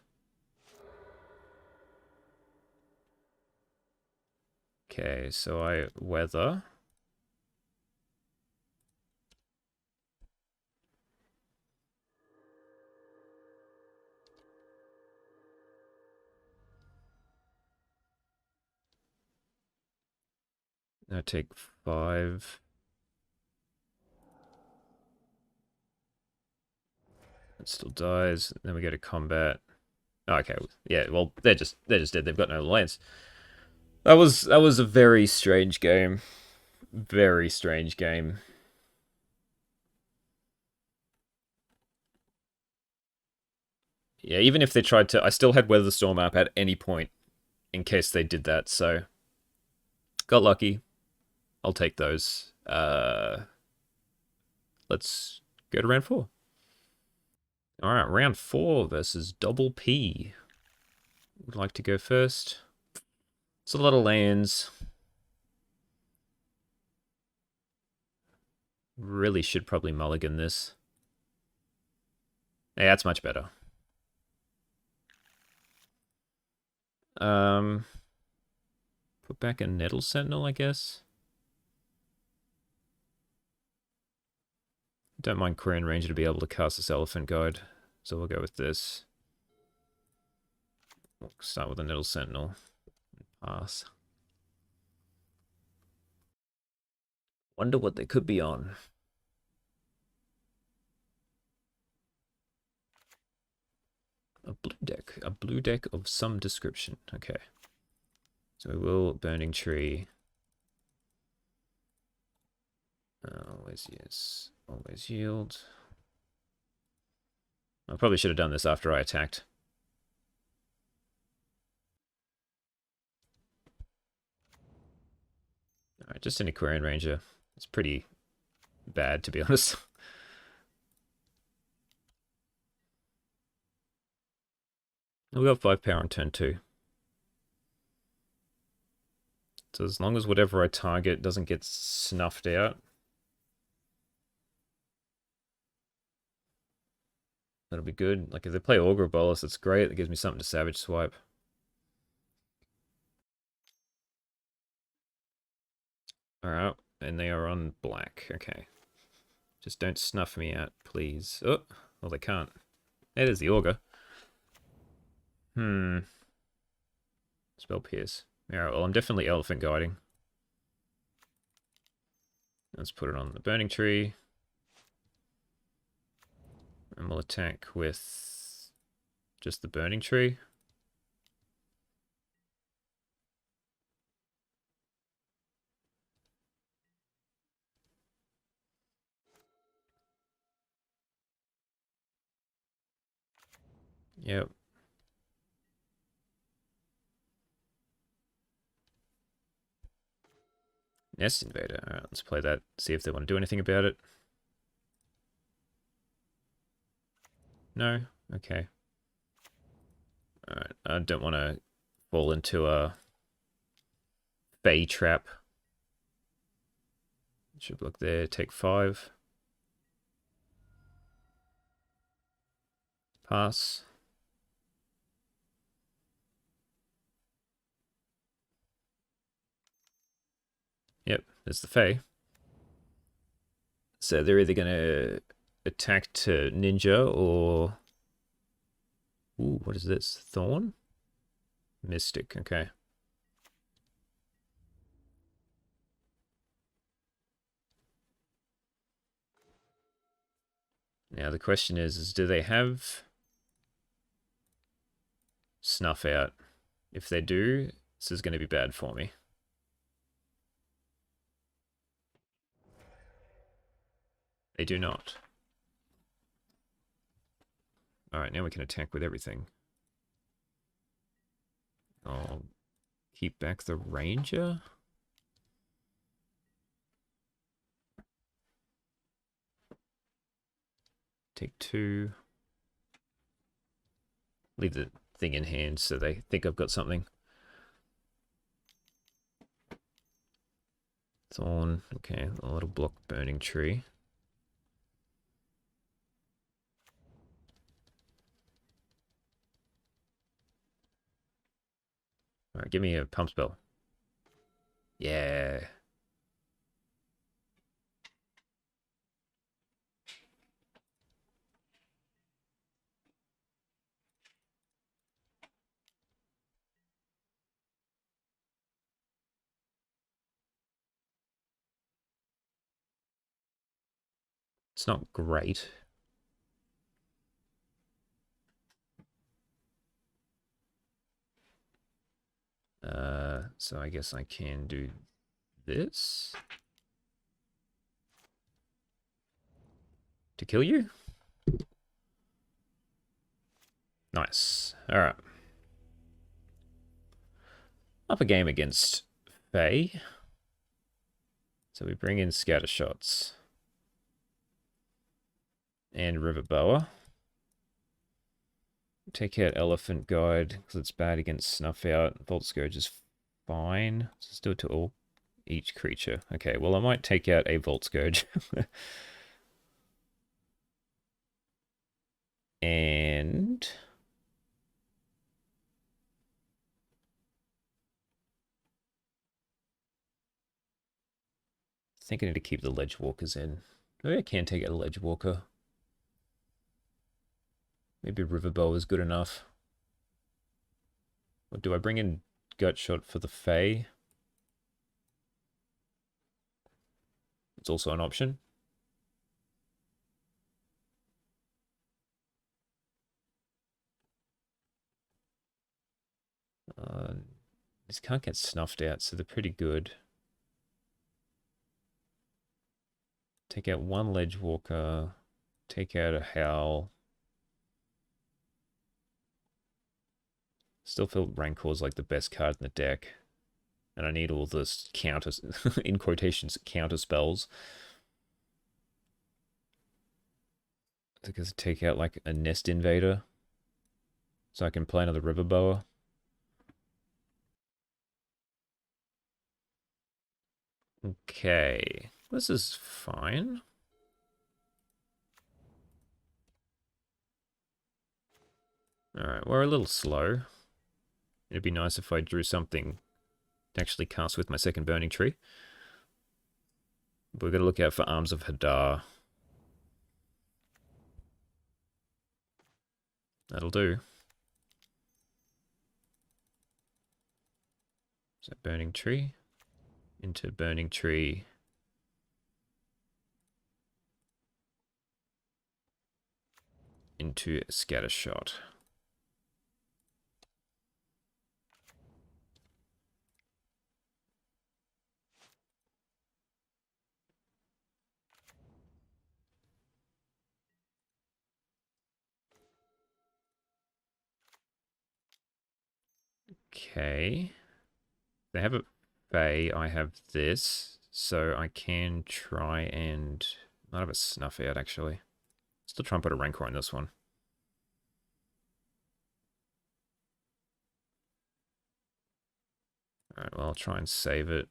Okay, so I weather. I take 5. It still dies. Then we go to combat. Oh, okay, yeah. Well, they're just dead. They've got no lance. That was a very strange game. Very strange game. Yeah, even if they tried to, I still had Weather the Storm up at any point in case they did that. So got lucky. I'll take those. Let's go to round 4. All right, round 4 versus Double P. Would like to go first. It's a lot of lands. Really should probably mulligan this. Yeah, that's much better. Put back a Nettle Sentinel, I guess. Don't mind Korean Ranger to be able to cast this Elephant Guide, so we'll go with this. We'll start with a Nettle Sentinel. Pass. Wonder what they could be on. A blue deck of some description. Okay. So we will Burning Tree. Always yes. Always yield. I probably should have done this after I attacked. Alright, just an Aquarian Ranger. It's pretty bad, to be honest. We got 5 power on turn 2. So as long as whatever I target doesn't get snuffed out, that'll be good. Like if they play Augur Bolus, that's great. That gives me something to Savage Swipe. Alright, and they are on black. Okay. Just don't snuff me out, please. Oh, well they can't. Hey, there's the Augur. Spell Pierce. Alright, well I'm definitely Elephant Guiding. Let's put it on the Burning Tree. And we'll attack with just the Burning Tree. Yep. Nest Invader. Alright, let's play that. See if they want to do anything about it. No? Okay. Alright, I don't want to fall into a Fae trap. Should look there, take 5. Pass. Yep, there's the Fae. So they're either going to attack to Ninja or... Ooh, what is this? Thorn? Mystic, okay. Now the question is do they have Snuff Out? If they do, this is going to be bad for me. They do not. Alright, now we can attack with everything. I'll keep back the Ranger. Take 2. Leave the thing in hand so they think I've got something. Thorn. Okay, a little block Burning Tree. Alright, give me a pump spell. Yeah. It's not great. So I guess I can do this to kill you. Nice. All right. Up a game against Fae. So we bring in scatter shots and river boa. Take out elephant guide because it's bad against snuff out. Volt scourge is fine. Let's do it to all each creature. Okay, well I might take out a volt scourge. And I think I need to keep the ledge walkers in. Maybe I can take out a ledge walker. Maybe Riverbow is good enough. Or do I bring in gut shot for the Fae? It's also an option. These can't get snuffed out, so they're pretty good. Take out one ledge walker. Take out a howl. Still feel Rancor's like the best card in the deck. And I need all this counters, in quotations, counter spells. Because take out like a Nest Invader. So I can play another River Boa. Okay, this is fine. Alright, we're a little slow. It'd be nice if I drew something to actually cast with my second Burning Tree. But we're going to look out for Arms of Hadar. That'll do. So Burning Tree. Into Burning Tree. Into Scatter Shot. Okay. They have a Fae, I have this. So I can try and... Might have a Snuff out, actually. Still try and put a Rancor in this one. Alright, well, I'll try and save it.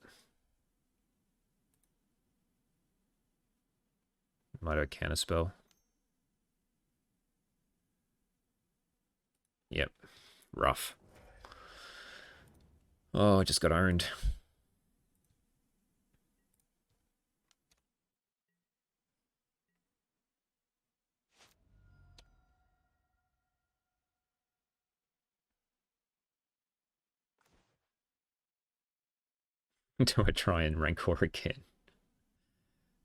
Might have a counter spell. Yep. Rough. Oh, I just got owned. Do I try and Rancor again?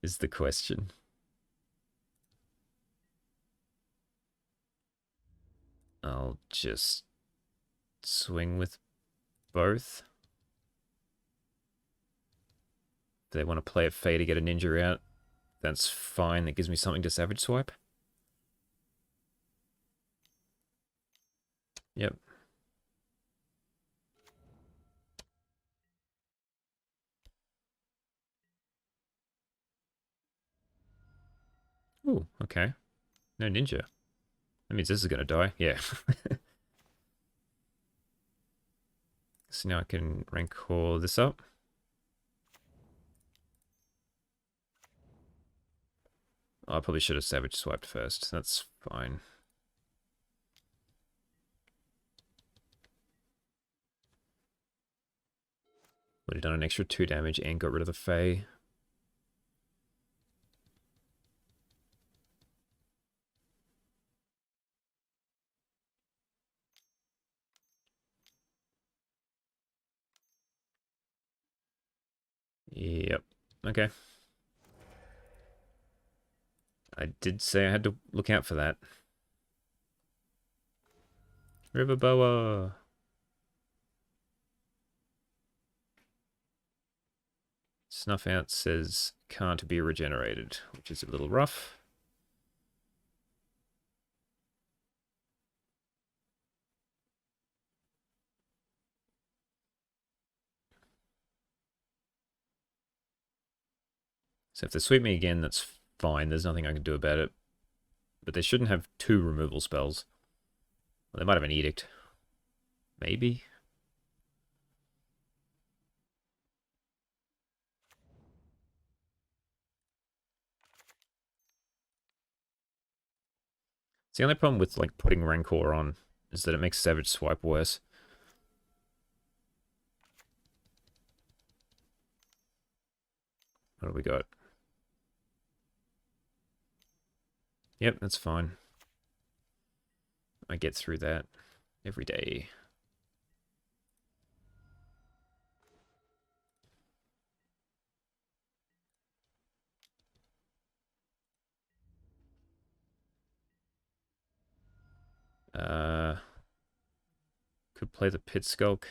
Is the question. I'll just swing with both. If they want to play a Fae to get a ninja out, that's fine. That gives me something to Savage Swipe. Yep. Ooh, okay. No ninja. That means this is going to die. Yeah. So now I can Rancor this up. Oh, I probably should have Savage Swiped first. That's fine. Would have done an extra 2 damage and got rid of the Fae. Yep. Okay. I did say I had to look out for that. River Boa. Snuff out says can't be regenerated, which is a little rough. So if they sweep me again, that's fine. There's nothing I can do about it. But they shouldn't have 2 removal spells. Well, they might have an edict. Maybe? It's the only problem with like putting Rancor on is that it makes Savage Swipe worse. What do we got? Yep, that's fine. I get through that every day. Could play the Pit Skulk.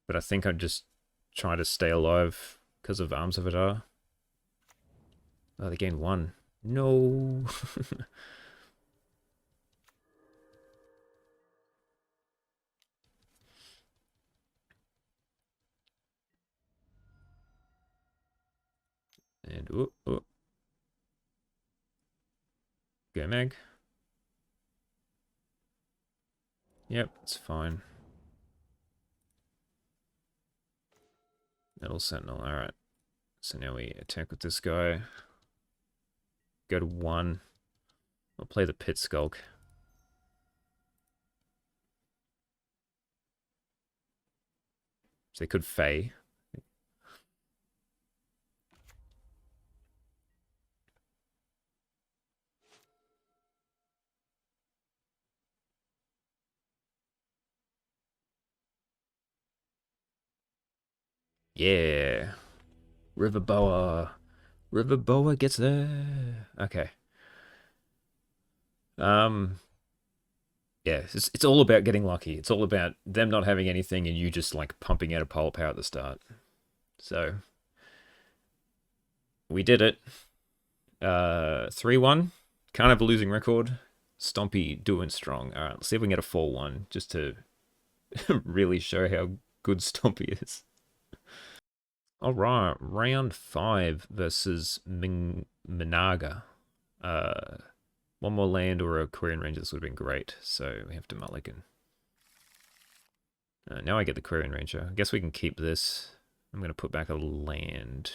But I think I'd just try to stay alive because of Arms of Adar. Oh, they gained 1. No. And go Mag. Yep, it's fine. Metal Sentinel, alright. So now we attack with this guy. Go to 1. I'll play the Pit Skulk. So they could Fae. Yeah. River Boa. River Boa gets there. Okay. Yeah, it's all about getting lucky. It's all about them not having anything and you just like pumping out a pole power at the start. So we did it. 3-1. Can't have a losing record. Stompy doing strong. Alright, let's see if we can get a 4-1 just to really show how good Stompy is. Alright, round 5 versus Minaga. 1 more land or a Quirion Ranger, this would have been great. So we have to mulligan. Now I get the Quirion Ranger. I guess we can keep this. I'm going to put back a land.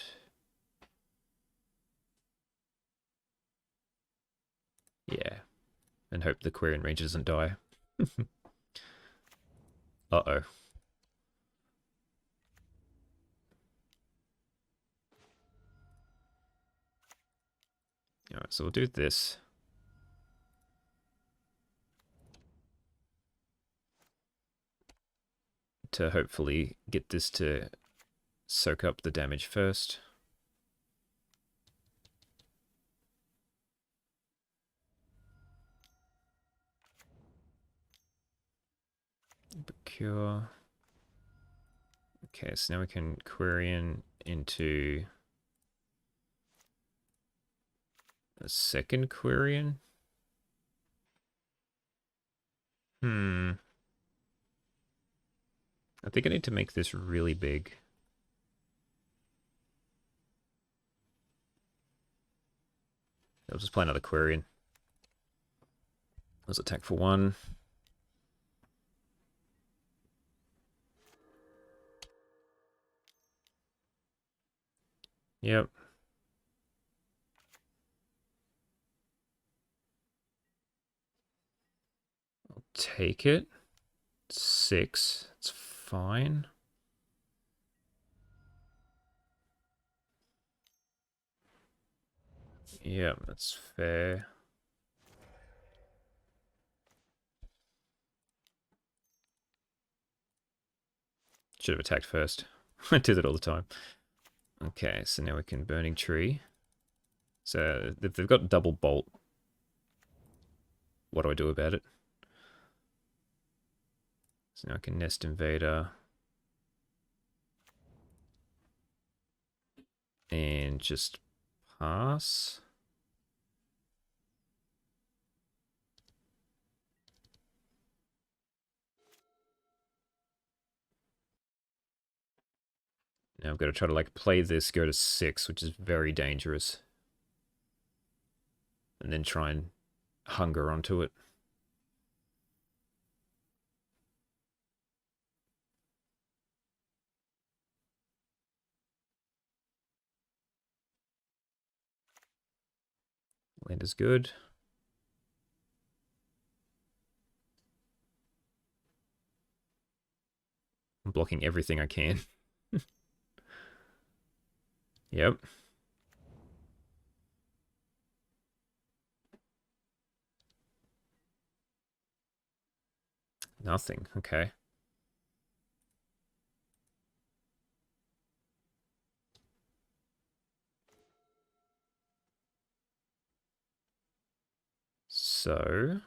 Yeah. And hope the Quirion Ranger doesn't die. Uh-oh. Alright, so we'll do this. To hopefully get this to soak up the damage first. Procure. Okay, so now we can Quirion into a second Quirion. I think I need to make this really big. I'll just play another Quirion. Let's attack for 1. Yep. I'll take it. 6. It's fine. Yeah, that's fair. Should have attacked first. I do that all the time. Okay, so now we can Burning Tree. So if they've got double bolt, what do I do about it? So now I can Nest Invader. And just pass. Now I've got to try to like play this, go to 6, which is very dangerous. And then try and hunger onto it. Land is good. I'm blocking everything I can. Yep. Nothing. Okay. So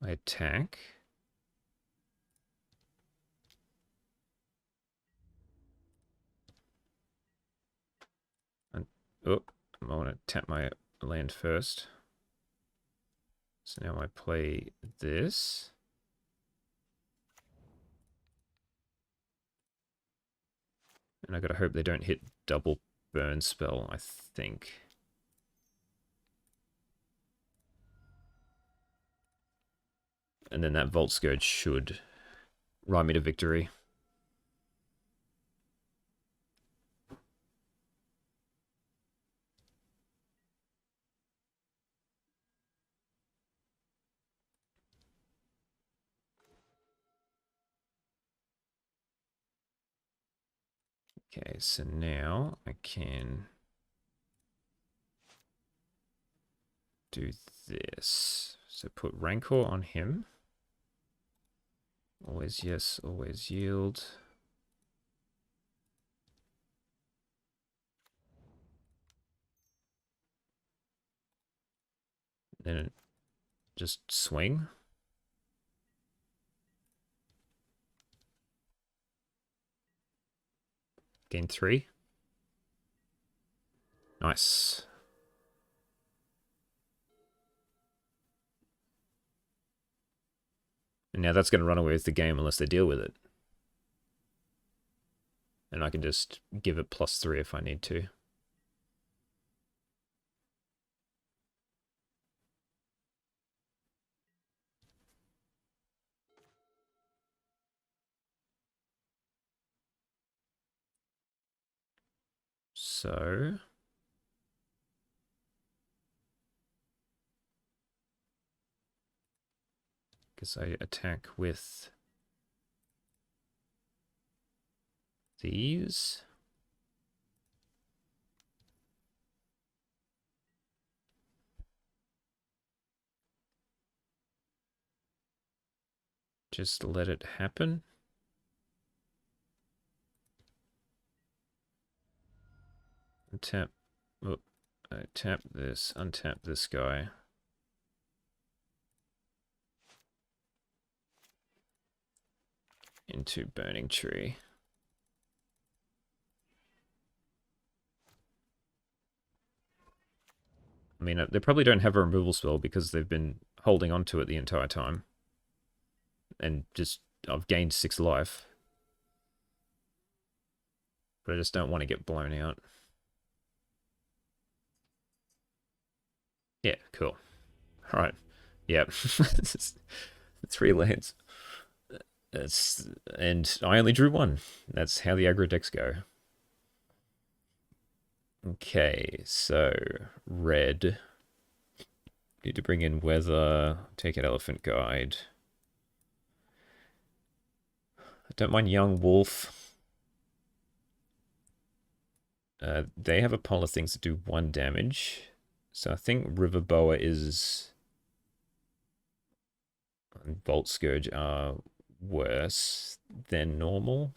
I attack. And oh, I want to tap my land first. So now I play this. And I gotta hope they don't hit double burn spell, I think. And then that Volt Scourge should ride me to victory. Okay, so now I can do this. So put Rancor on him. Always yes, always yield. Then just swing. Gain 3. Nice. And now that's going to run away with the game unless they deal with it. And I can just give it +3 if I need to. So guess I attack with these. Just let it happen. Tap. Oh, I tap this, untap this guy. Into Burning Tree. I mean, they probably don't have a removal spell because they've been holding on to it the entire time. And just, I've gained 6 life. But I just don't want to get blown out. Yeah, cool. Alright. Yep. 3 lands. And I only drew 1. That's how the aggro decks go. Okay, so red Need to bring in weather, take out elephant guide. I don't mind young wolf. They have a pile of things that do 1 damage. So I think River Boa is... and Bolt Scourge are worse than normal.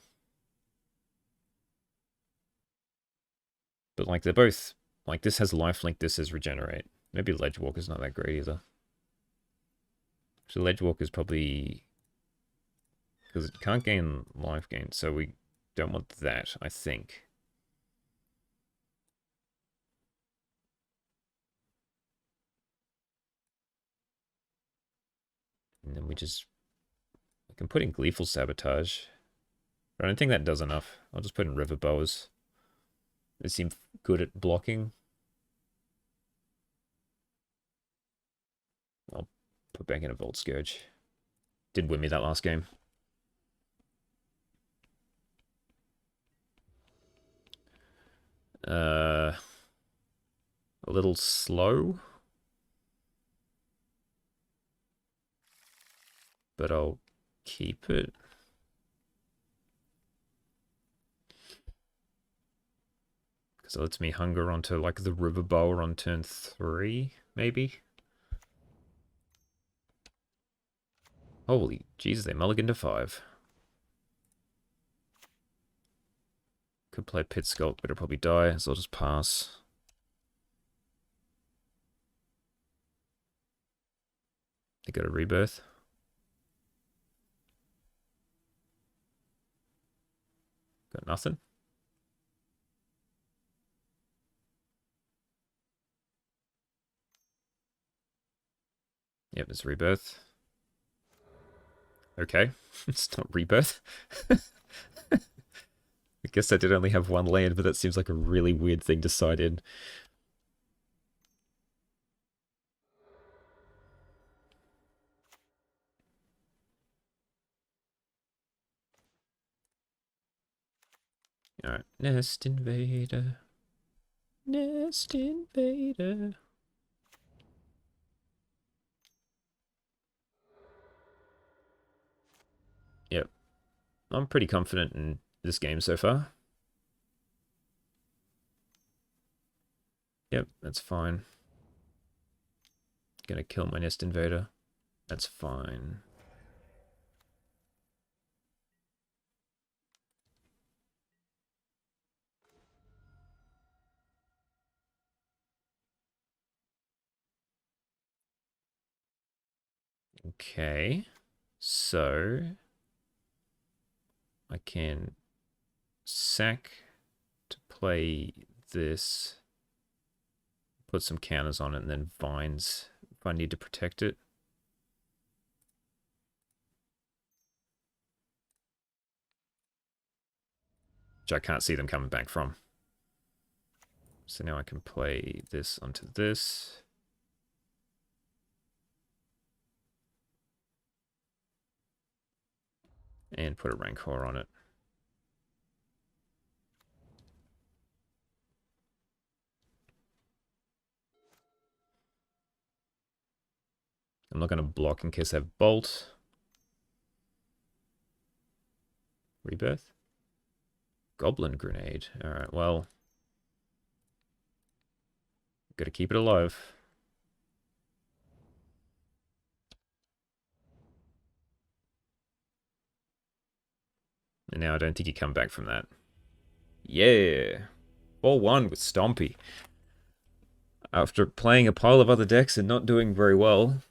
But like they're both... like this has lifelink, this has regenerate. Maybe Ledgewalker's not that great either. So Ledgewalker's probably... because it can't gain life gain, so we don't want that, I think. And then we can put in Gleeful Sabotage. But I don't think that does enough. I'll just put in River Boas. They seem good at blocking. I'll put back in a Volt Scourge. Did win me that last game. A little slow. But I'll keep it. Because it lets me hunger onto like the River Boa on turn 3, maybe. Holy Jesus, they mulligan to 5. Could play Pit Sculpt, but it'll probably die, so I'll just pass. They got a rebirth. Got nothing. Yep, it's rebirth. Okay, it's not rebirth. I guess I did only have 1 land, but that seems like a really weird thing to side in. Alright, Nest Invader. Nest Invader. Yep. I'm pretty confident in this game so far. Yep, that's fine. Gonna kill my Nest Invader. That's fine. Okay, so I can sack to play this, put some counters on it, and then vines if I need to protect it. Which I can't see them coming back from. So now I can play this onto this. And put a Rancor on it. I'm not going to block in case I have Bolt. Rebirth. Goblin Grenade. Alright, well. Gotta keep it alive. And now I don't think you come back from that. Yeah. 4-1 with Stompy. After playing a pile of other decks and not doing very well,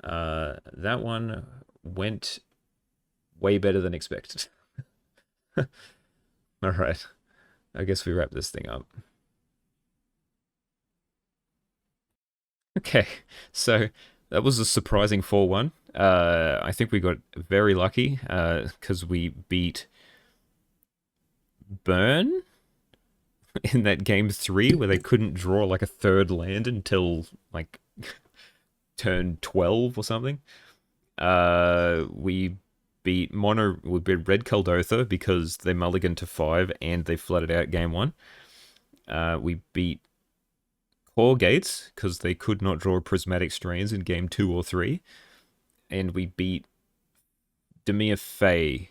that one went way better than expected. Alright. I guess we wrap this thing up. Okay, so that was a surprising 4-1. I think we got very lucky because we beat Burn in that game 3 where they couldn't draw like a 3rd land until like turn 12 or something. We beat Red Kuldotha because they mulliganed to 5 and they flooded out game 1. We beat Cawgates, because they could not draw prismatic strains in game 2 or 3. And we beat Dimir Fae.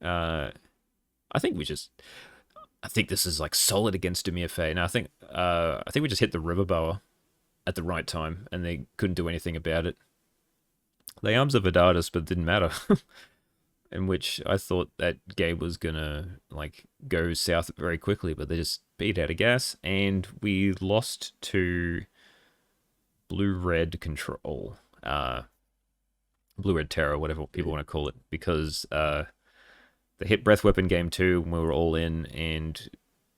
I think we just... I think this is like solid against Dimir Fae. Now I think we just hit the Riverboa at the right time, and they couldn't do anything about it. They arms of Vedatus, but it didn't matter. In which I thought that game was gonna like go south very quickly, but they just beat out of gas, and we lost to blue-red control, blue-red terror, whatever people want to call it, because they hit breath weapon game 2 when we were all in, and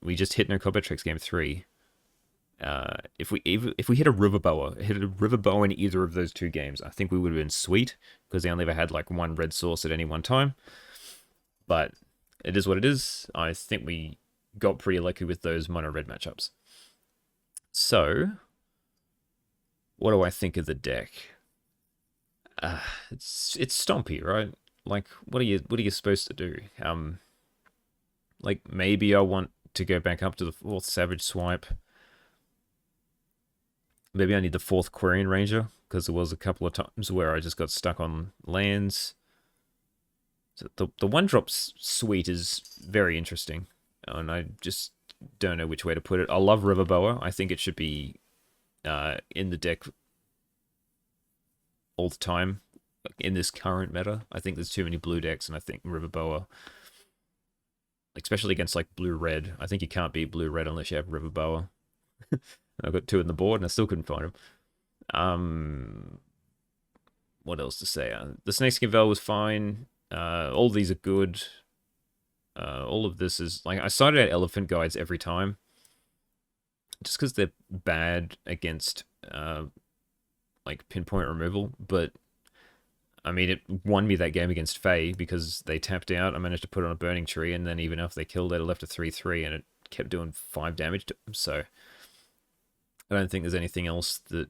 we just hit no combat tricks game 3. If we hit a Riverboa in either of those 2 games, I think we would have been sweet, because they only ever had like 1 red source at any one time. But it is what it is. I think we got pretty lucky with those mono red matchups. So, what do I think of the deck? It's Stompy, right? Like, what are you supposed to do? Like, maybe I want to go back up to the 4th Savage Swipe. Maybe I need the 4th Quarian Ranger, because there was a couple of times where I just got stuck on lands. So the 1-drop suite is very interesting, and I just don't know which way to put it. I love Riverboa. I think it should be in the deck all the time in this current meta. I think there's too many blue decks, and I think Riverboa, especially against like blue-red, I think you can't beat blue-red unless you have Riverboa. I've got 2 on the board, and I still couldn't find them. What else to say? The Snakeskin Veil was fine. All these are good. All of this is... like, I cited out Elephant Guides every time, just because they're bad against, like, pinpoint removal, but... I mean, it won me that game against Fae, because they tapped out. I managed to put on a Burning Tree, and then even after they killed it, it left a 3/3, and it kept doing 5 damage to them, so... I don't think there's anything else that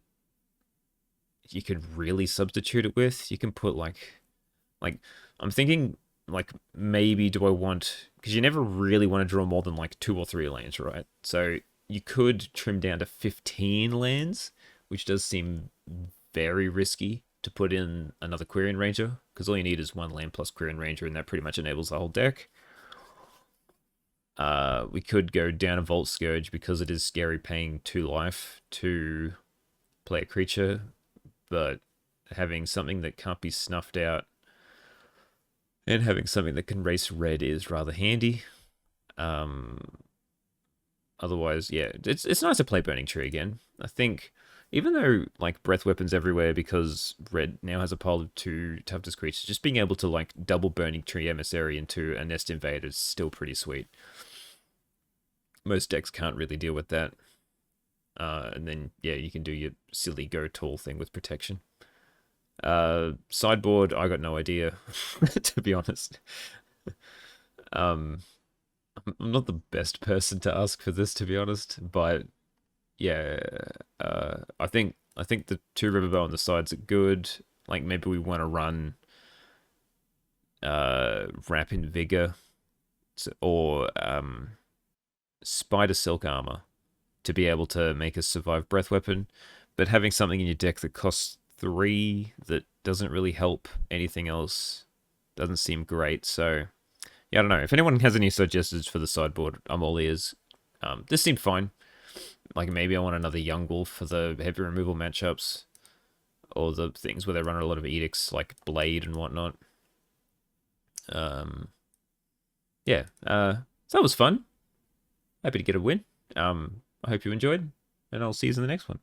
you could really substitute it with. You can put like I'm thinking like maybe do I want, because you never really want to draw more than like 2 or 3 lands, right? So you could trim down to 15 lands, which does seem very risky to put in another Quarian Ranger, because all you need is 1 land plus Quarian Ranger, and that pretty much enables the whole deck. We could go down a Vault Scourge, because it is scary paying 2 life to play a creature, but having something that can't be snuffed out and having something that can race red is rather handy. Otherwise, yeah, it's nice to play Burning Tree again. I think, even though like breath weapons everywhere, because red now has a pile of 2 toughness creatures, just being able to like double Burning Tree Emissary into a Nest Invader is still pretty sweet. Most decks can't really deal with that. And then, yeah, you can do your silly go tall thing with protection. Sideboard, I got no idea, to be honest. I'm not the best person to ask for this, to be honest, but yeah, I think the 2 Riverbow on the sides are good. Like, maybe we want to run Wrap in Vigor, or Spider Silk Armor to be able to make a survive breath weapon, but having something in your deck that costs 3 that doesn't really help anything else doesn't seem great. So yeah, I don't know. If anyone has any suggestions for the sideboard, I'm all ears. This seemed fine. Like, maybe I want another Young Wolf for the heavy removal matchups, or the things where they run a lot of edicts like Blade and whatnot. Yeah, so that was fun. Happy to get a win. I hope you enjoyed, and I'll see you in the next one.